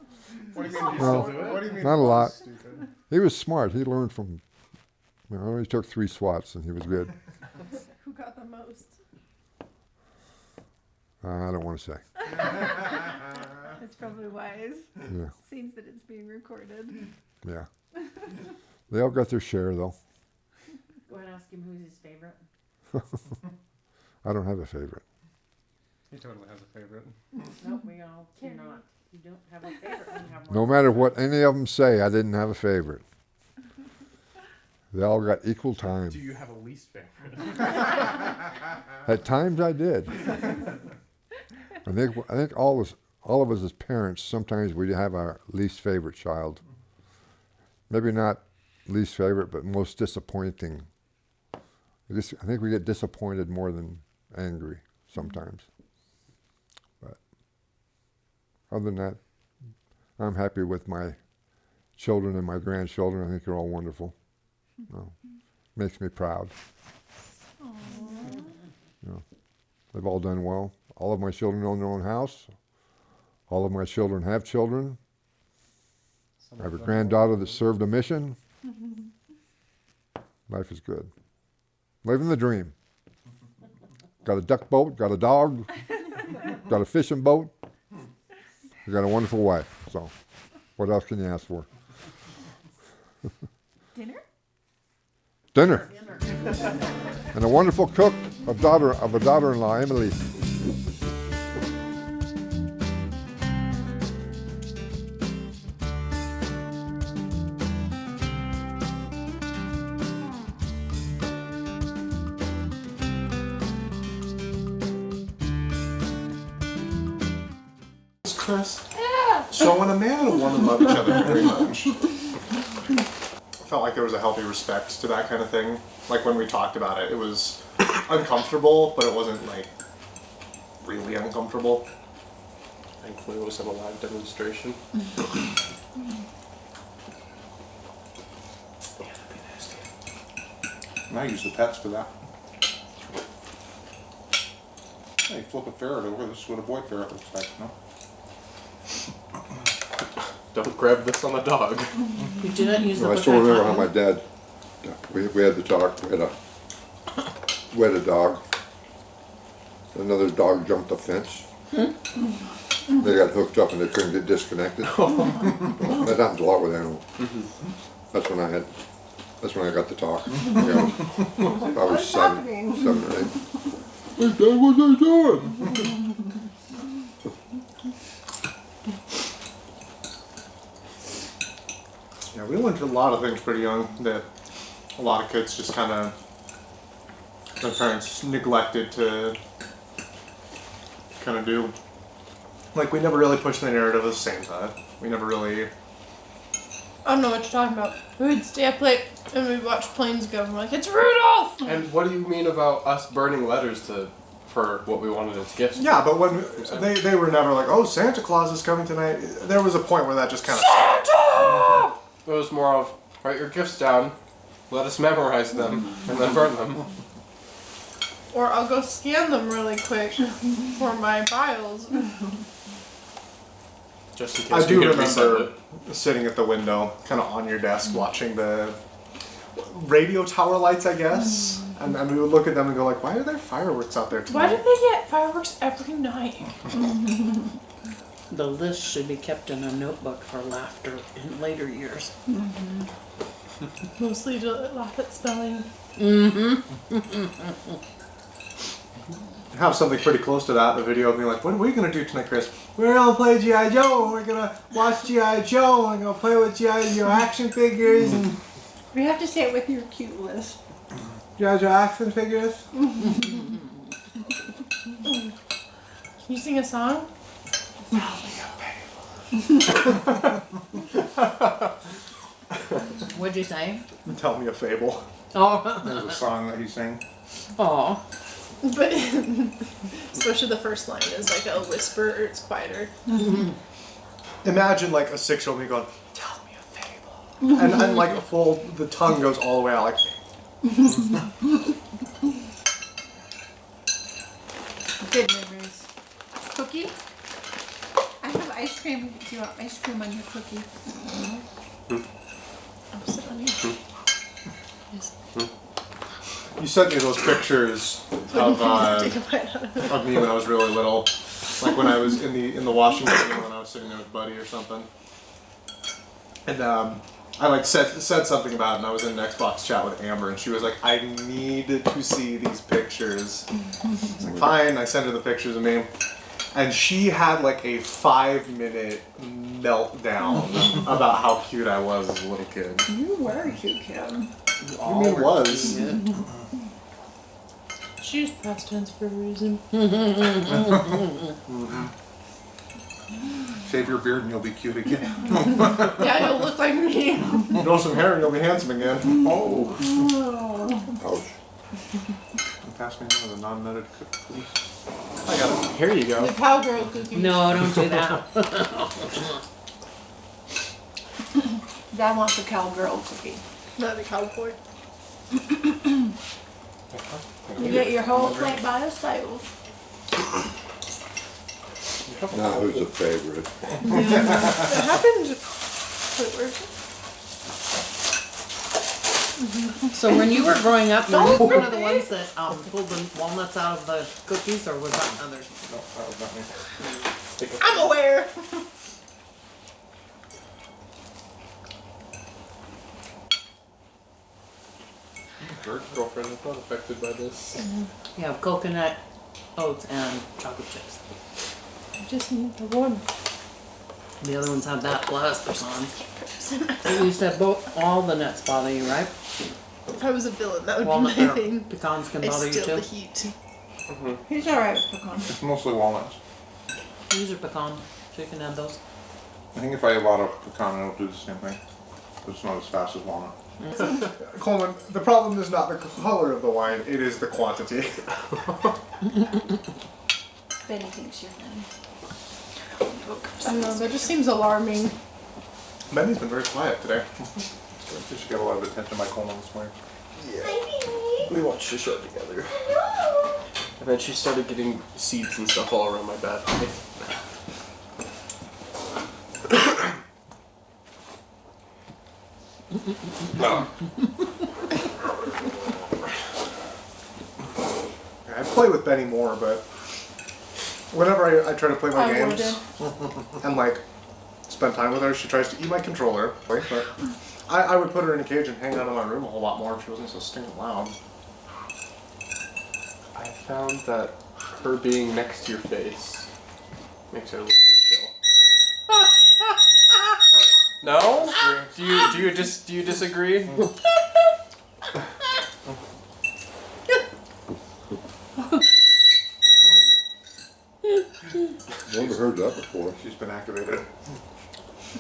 What do you mean?
No,
What do you mean?
not a
it was
lot.
Stupid?
He was smart. He learned from, he took 3 swats and he was good.
Who got the most?
I don't want to say.
It's probably wise.
Yeah,
Seems that it's being recorded.
yeah. They all got their share though.
Go ahead and ask him who's his favorite.
I don't have a favorite.
He totally has a favorite.
Nope, we all do
Carrie.
not. You don't have a favorite when you have
No
more.
matter what any of them say, I didn't have a favorite. They all got equal time.
Do you have a least favorite?
At times I did. I think all of us as parents, sometimes we have our least favorite child. Maybe not least favorite, but most disappointing. I think we get disappointed more than angry sometimes. But other than that, I'm happy with my children and my grandchildren. I think they're all wonderful. Makes me proud. They've all done well. All of my children own their own house. All of my children have children.
Some
I have a
of them
granddaughter
don't.
that served a mission. Life is good. Living the dream. Got a duck boat, got a dog, got a fishing boat. You got a wonderful wife. So what else can you ask for?
Dinner?
Dinner.
Dinner.
And a wonderful cook of a daughter-in-law, Emily.
Chris? Yeah. So when a man and a woman love each other very much, I felt like there was a healthy respect to that kind of thing. Like when we talked about it, it was uncomfortable, but it wasn't like really uncomfortable.
Thankfully, it wasn't a live demonstration.
And I use the pets for that. Hey, flip a ferret over, this is what a boy ferret looks like, no?
Don't grab this on a dog.
You didn't use the
I
book
still
I
remember
taught
how
you?
my dad, we had the dog, we had a dog. Another dog jumped the fence. They got hooked up and they couldn't get disconnected. That happens a lot with animals. That's when I got to talk. You know, I was seven or 8. Hey, Dad, what are they doing?
Yeah, we learned a lot of things pretty young that a lot of kids just kind of, their parents neglected to kind of do. Like, we never really pushed the narrative of Santa. We never really.
I don't know what you're talking about. We would stay up late and we'd watch planes go. And we're like, it's Rudolph!
And what do you mean about us burning letters for what we wanted as gifts?
Yeah, but when they were never like, oh, Santa Claus is coming tonight. There was a point where that just kind of.
Santa! It was more of, write your gifts down, let us memorize them, and then burn them.
Or I'll go scan them really quick for my files.
Just in case
I do
we get resend
remember
it.
sitting at the window, kind of on your desk, watching the radio tower lights, I guess. And we would look at them and go like, why are there fireworks out there
Why
tonight?
do they get fireworks every night?
The list should be kept in a notebook for laughter in later years.
Mostly to laugh at spelling.
Have something pretty close to that in the video of me like, what are we going to do tonight, Chris? We're going to play G.I. Joe. We're going to watch G.I. Joe. We're going to play with G.I. Joe action figures and
We have to say it with your cute list.
G.I. Joe action figures.
Can you sing a song?
What'd you say?
Tell me a fable.
Oh.
There's a song that he sang.
Oh.
But especially the first line is like a whisper or it's quieter.
Imagine like a 6-year-old me going, tell me a fable. And like a full, the tongue goes all the way out like,
Good memories. Cookie? I have ice cream. Do you want ice cream on your cookie?
I'll sit on you.
you sent me those pictures of
Take a bite out of it.
me when I was really little, like when I was in the washing machine when I was sitting there with Buddy or something. And I like said something about it, and I was in an Xbox chat with Amber, and she was like, "I need to see these pictures." I was like, "Fine." I sent her the pictures of me, and she had like a 5-minute meltdown about how cute I was as a little kid.
You were a cute kid.
I mean, it was.
She used past tense for a reason.
Shave your beard and you'll be cute again.
Yeah, you'll look like me.
Grow some hair and you'll be handsome again.
Oh.
Ouch.
Pass me one of the non-nutted cookies.
I got it.
Here you go.
The cowgirl cookie.
No, don't do that.
Dad wants a cowgirl cookie.
Not the cowboy.
You get your whole plate by yourself.
Now who's a favorite?
It happened. Wait, where is it?
So when you were growing up, were you
Don't
one of the
be.
ones that pulled the walnuts out of the cookies, or was that others?
No, that was not me.
Take a-
I'm aware.
not affected by this.
You have coconut, oats, and chocolate chips.
I just need the one.
The other ones have that plus pecans. You said all the nuts bother you, right?
If I was a villain, that would
Walnut
be my
or
thing.
pecans can
I
bother you
steal the
too.
heat.
He's alright with pecan.
It's mostly walnuts.
These are pecan, so you can have those.
I think if I eat a lot of pecan, it'll do the same thing. But it's not as fast as walnut.
Coleman, the problem is not the color of the wine; it is the quantity.
Benny thinks you're funny.
I don't know, that just seems alarming.
Benny's been very quiet today.
I should get a lot of attention by Coleman this morning.
We watched a show together. And then she started getting seeds and stuff all around my bed.
I play with Benny more, but whenever I try to play my
I
games and like spend time with her, she tries to eat my controller. But I would put her in a cage and hang out in my room a whole lot more if she wasn't so stinking loud.
I found that her being next to your face makes her look more chill. No? Do you disagree?
Never heard that before.
She's been activated.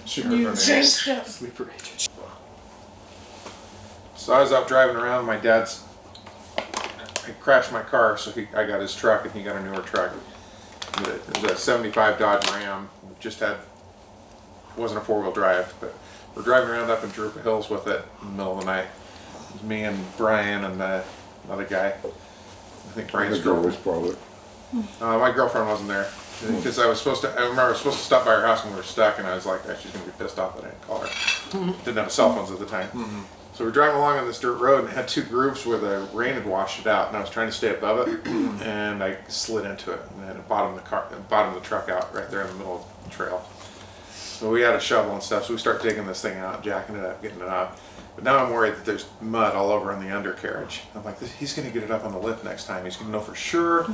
She heard her
You
name.
jinxed it.
Sleeper agent.
So I was out driving around. My dad's. I crashed my car, so I got his truck, and he got a newer truck. It was a '75 Dodge Ram. Just had. Wasn't a 4-wheel drive, but we're driving around up in Drupa Hills with it in the middle of the night. It was me and Brian and another guy. I think Brian's
The
girlfriend.
girls probably.
My girlfriend wasn't there because I remember I was supposed to stop by her house when we were stuck, and I was like, she's gonna be pissed off that I didn't call her. Didn't have cell phones at the time. So we're driving along on this dirt road, and it had 2 grooves where the rain had washed it out, and I was trying to stay above it, and I slid into it, and then it bottomed the truck out right there in the middle of the trail. So we had a shovel and stuff, so we start digging this thing out, jacking it up, getting it up. But now I'm worried that there's mud all over in the undercarriage. I'm like, he's going to get it up on the lift next time. He's going to know for sure.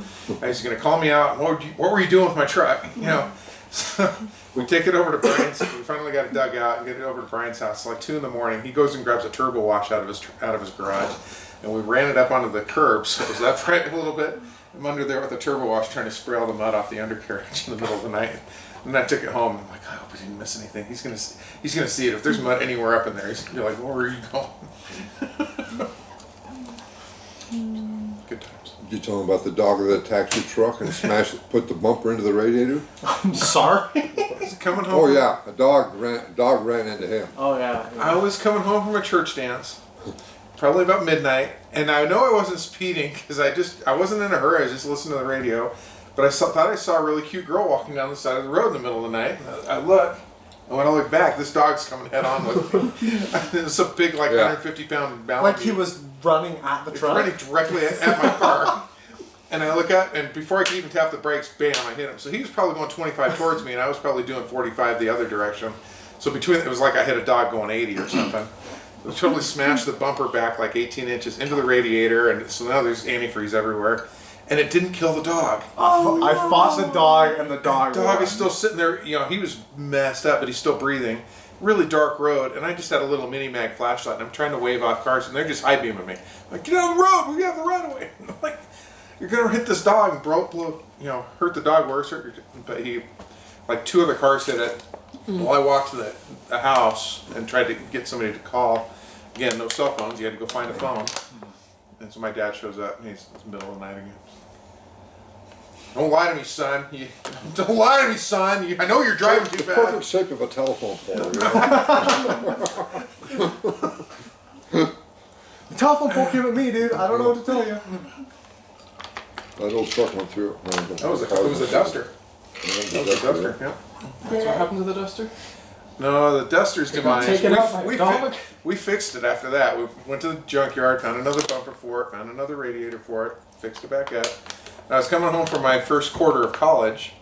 He's going to call me out. What were you doing with my truck? You know. So we take it over to Brian's. We finally got it dug out and get it over to Brian's house. It's like 2 a.m. He goes and grabs a turbo wash out of his garage, and we ran it up onto the curb. So it was upright a little bit. I'm under there with the turbo wash trying to spray all the mud off the undercarriage in the middle of the night. And then I took it home. And I'm like, I hope he didn't miss anything. He's gonna see it. If there's mud anywhere up in there, he's gonna be like, where are you going? Good times.
Did you tell them about the dog that attacked your truck and put the bumper into the radiator?
I'm sorry. Is it coming home?
Oh yeah, a dog ran into him.
Oh yeah. I was coming home from a church dance, probably about midnight, and I know I wasn't speeding because I wasn't in a hurry. I was just listening to the radio, but I thought I saw a really cute girl walking down the side of the road in the middle of the night. And I look, and when I look back, this dog's coming head on with me. It's a big, like 150-pound Malamute.
Like he was running at the
It's
truck.
running directly at my car. And I look out, and before I could even tap the brakes, bam, I hit him. So he was probably going 25 towards me, and I was probably doing 45 the other direction. So it was like I hit a dog going 80 or something. It totally smashed the bumper back like 18 inches into the radiator, and so now there's antifreeze everywhere. And it didn't kill the dog.
I fought the dog, and the dog.
The dog is still sitting there. You know, he was messed up, but he's still breathing. Really dark road, and I just had a little mini mag flashlight, and I'm trying to wave off cars, and they're just high beaming me. Like, get on the road, we have the right of way. I'm like, you're gonna hit this dog and hurt the dog worse. But like 2 other cars hit it. Well, I walked to the house and tried to get somebody to call. Again, no cell phones. You had to go find a phone. And so my dad shows up, and it's the middle of the night again. Don't lie to me, son. Don't lie to me, son. I know you're driving too
The
fast.
perfect shape of a telephone pole. You know?
The telephone pole came at me, dude. I don't know what to tell you.
That old truck went through it.
It was a duster. That was a duster, yeah.
That's what happened to the duster?
No, the duster's demise.
taken out by a dog?
We fixed it after that. We went to the junkyard, found another bumper for it, found another radiator for it, fixed it back up. I was coming home from my first quarter of college.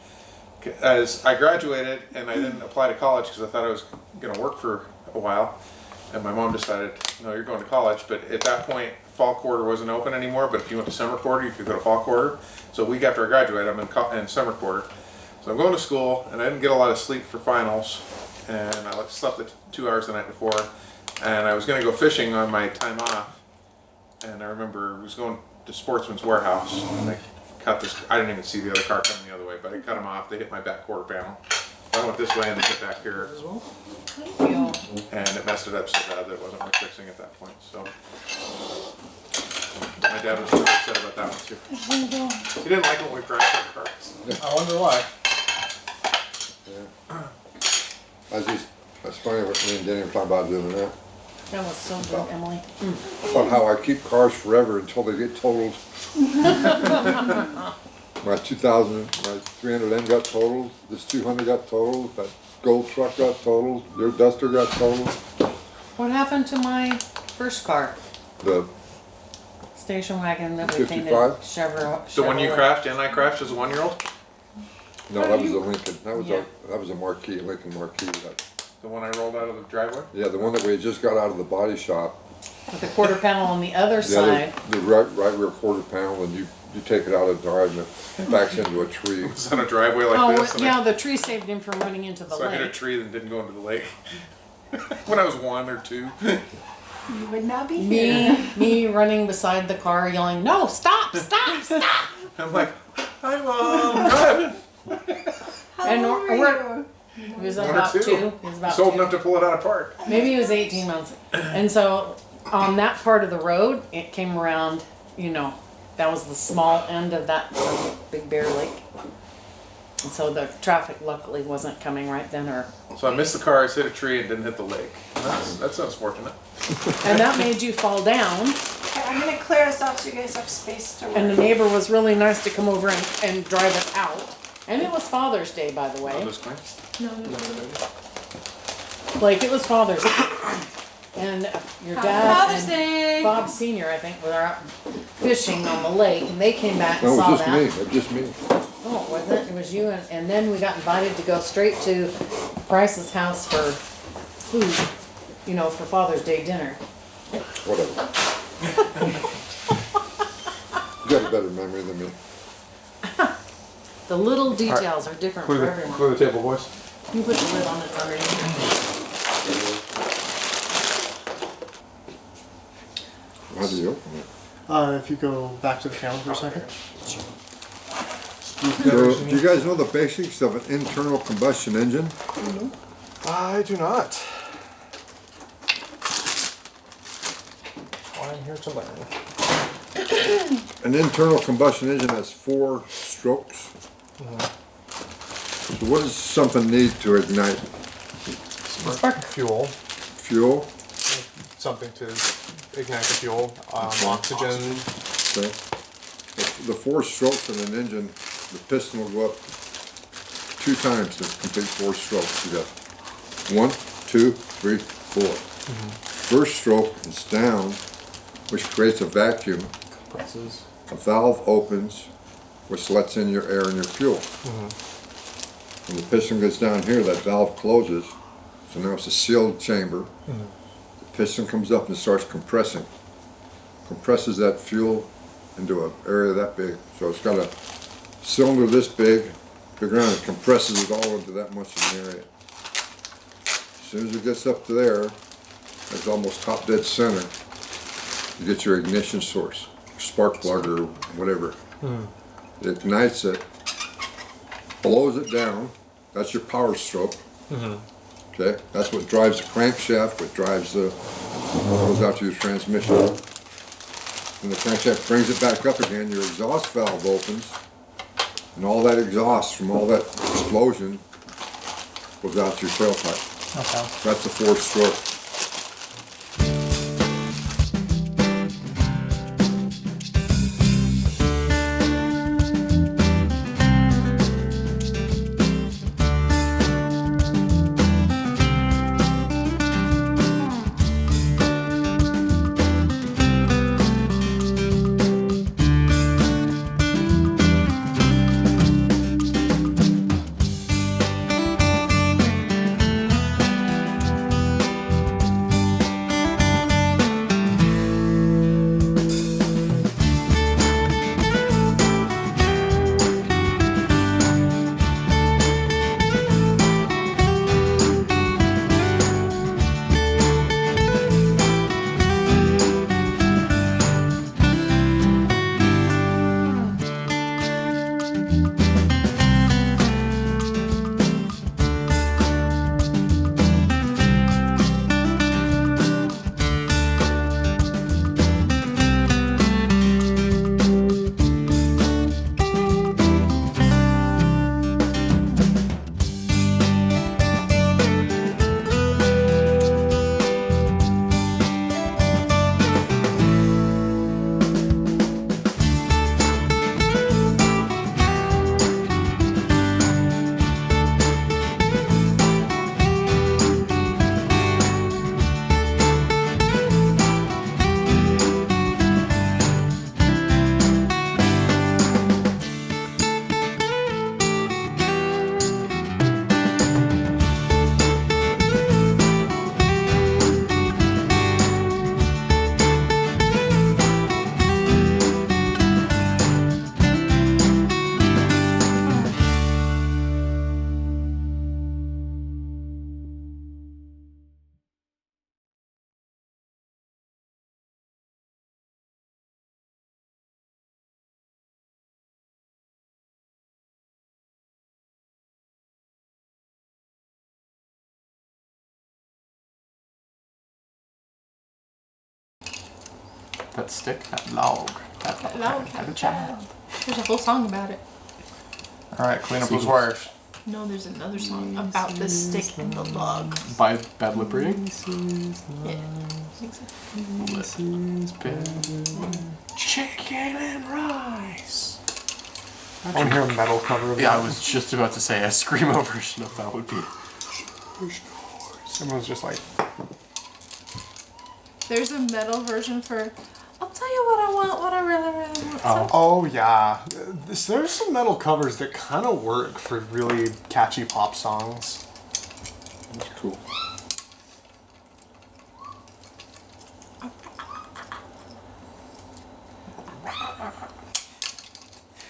As I graduated, and I didn't apply to college because I thought I was going to work for a while. And my mom decided, no, you're going to college. But at that point,
fall quarter wasn't open anymore, but if you went to summer quarter, you could go to fall quarter. So a week after I graduated, I'm in summer quarter. So I'm going to school, and I didn't get a lot of sleep for finals, and I slept the 2 hours the night before, and I was going to go fishing on my time off, and I remember I was going to Sportsman's Warehouse, and I cut this. I didn't even see the other car coming the other way, but I cut them off. They hit my back quarter panel. I went this way and they hit back here,
Thank you.
and it messed it up so bad that it wasn't worth fixing at that point. So my dad was really upset about that one too. He didn't like it when we crashed our cars.
I wonder why.
That's funny what me and Danny were talking about doing that.
That was so good, Emily.
About how I keep cars forever until they get totaled. My 2000, my 300M got totaled, this 200 got totaled, that gold truck got totaled, your Duster got totaled,
What happened to my first car?
the,
Station wagon that we painted
55?
Chevrolet.
The one you crashed and I crashed as a 1-year-old?
no, that was a Lincoln, that was
Yeah.
that was a Marquis, Lincoln Marquis.
The one I rolled out of the driveway?
Yeah, the one that we had just got out of the body shop.
With the quarter panel on the other
The other,
side.
the right rear quarter panel, and you take it out of drive and it backs into a tree.
It's on a driveway like
Oh,
this. And
yeah, the tree saved him from running into the
so I hit a
lake.
tree and didn't go into the lake. When I was 1 or 2.
You would not be here.
Me running beside the car yelling, no, stop, stop, stop.
I'm like, hi Mom, I'm driving.
How
And
old
we're-
were you?
He was
1 or
about
2.
2. He was
He's
about
old
2.
enough to pull it out apart.
Maybe he was 18 months. And so on that part of the road, it came around, that was the small end of that Big Bear Lake. And so the traffic luckily wasn't coming right then
So I missed the car, I hit a tree and didn't hit the lake. That sounds fortunate.
and that made you fall down.
Okay, I'm gonna clear us off so you guys have space to work.
And the neighbor was really nice to come over and drive it out. And it was Father's Day, by the way.
On this point.
No, no, no.
Like, it was Father's Day. And your
Happy
dad
Father's
and
Day.
Bob Senior, I think, were out fishing on the lake, and they came back and
No, it
saw
was just
that.
me, it was just me.
Oh, it wasn't? It was you, and then we got invited to go straight to Bryce's house for food, for Father's Day dinner.
Whatever. You got a better memory than me.
The little details are different for everyone.
Clear the table, boys.
You put the lid on it underneath.
How do you open it?
If you go back to the camera for a second.
So, do you guys know the basics of an internal combustion engine?
I do not. Well, I'm here to learn.
An internal combustion engine has 4 strokes. So what does something need to ignite?
Fuel.
Fuel?
Something to ignite the fuel. Oxygen.
Okay. The 4 strokes in an engine, the piston will go up 2 times to complete 4 strokes. You got 1, 2, 3, 4. First stroke is down, which creates a vacuum.
Presses.
A valve opens, which lets in your air and your fuel. When the piston goes down here, that valve closes, so now it's a sealed chamber. The piston comes up and starts compressing. Compresses that fuel into an area that big. So it's got a cylinder this big, big around, it compresses it all into that much of an area. As soon as it gets up to there, it's almost top dead center, you get your ignition source, spark plug or whatever. It ignites it, blows it down, that's your power stroke. Okay, that's what drives the crankshaft, what drives the, goes out to your transmission. When the crankshaft brings it back up again, your exhaust valve opens, and all that exhaust from all that explosion goes out to your tailpipe.
Okay.
That's the 4th stroke.
That stick, that log, that
log
had a child.
There's a whole song about it.
All right, clean up those wires.
No, there's another song about the stick and the log.
By Bad Lip Reading?
Yeah. I think so.
Chicken and rice.
I want to hear a metal cover of
Yeah,
that.
I was just about to say a screamo version of that would be.
Someone's just like,
There's a metal version for I'll tell you what I want, what I really, really want.
oh yeah. There's some metal covers that kind of work for really catchy pop songs.
That's cool.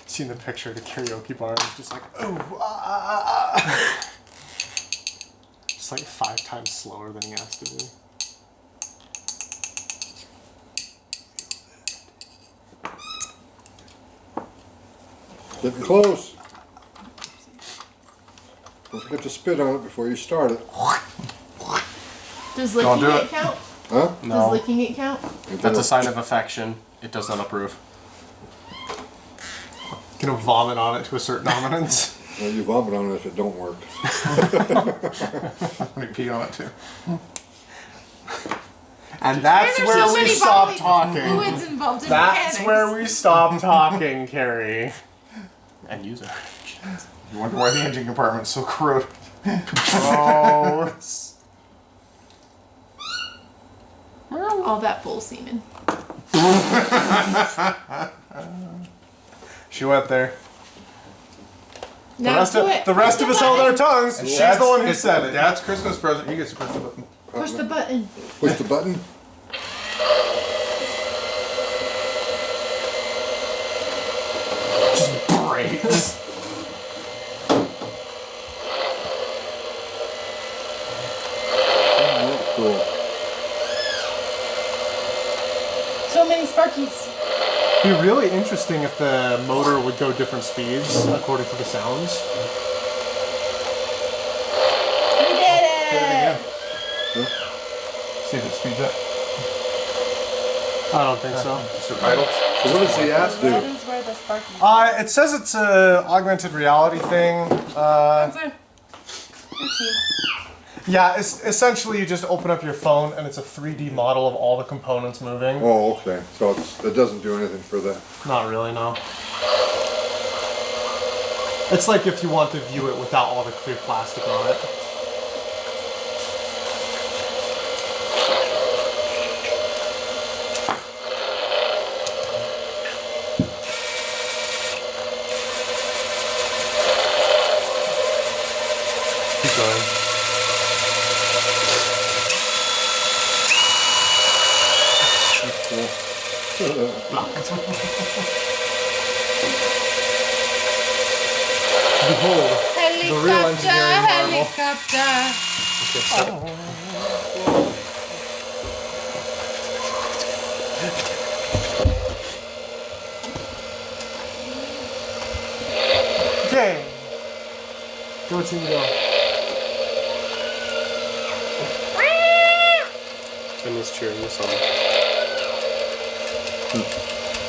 Seen the picture of the karaoke bar, it's just like, oh, just like 5 times slower than he has to do.
Getting close. Don't forget to spit on it before you start it.
Does
Don't
licking
do
it
it.
count?
Huh?
Does licking it count?
That's a sign of affection. It does not approve.
Gonna vomit on it to assert dominance.
Well, you vomit on it if it don't work.
Let me pee on it too. And that's
There's
where
so
we
many
stop
bodily
talking.
fluids involved in
That's
mechanics.
where we stop talking, Carrie.
And user.
You wonder why the engine compartment's so corroded. Gross.
All that bull semen.
She went there.
Now do it.
The rest
Push
of us
the
held our
button.
tongues. She's the one who said it.
Dad's Christmas present. He gets to press the button.
Push the button.
Push the button.
Just breaks.
Cool.
So many Sparkies.
It'd be really interesting if the motor would go different speeds according to the sounds.
We did it!
See if it speeds up.
I don't think so.
Just idle.
So what does the ass do?
That is where the Sparkies
It says it's a augmented reality thing. Yeah, it's essentially you just open up your phone and it's a 3D model of all the components moving.
Oh, okay. So it doesn't do anything for that.
Not really, no. It's like if you want to view it without all the clear plastic on it. Keep going. Behold, the real engineering marvel.
Helicopter.
Okay. Go team go.
Tim is cheering this on.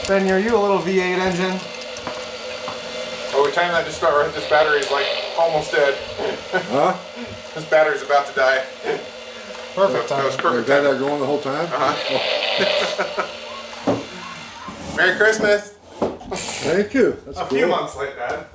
Ben, are you a little V8 engine?
Oh, we timed that just about right. This battery's like almost dead.
Huh?
This battery's about to die.
Perfect.
That was
You've
perfect.
had
Time.
that going the whole time?
Merry Christmas.
Thank you. That's
A
cool.
few months late, Dad.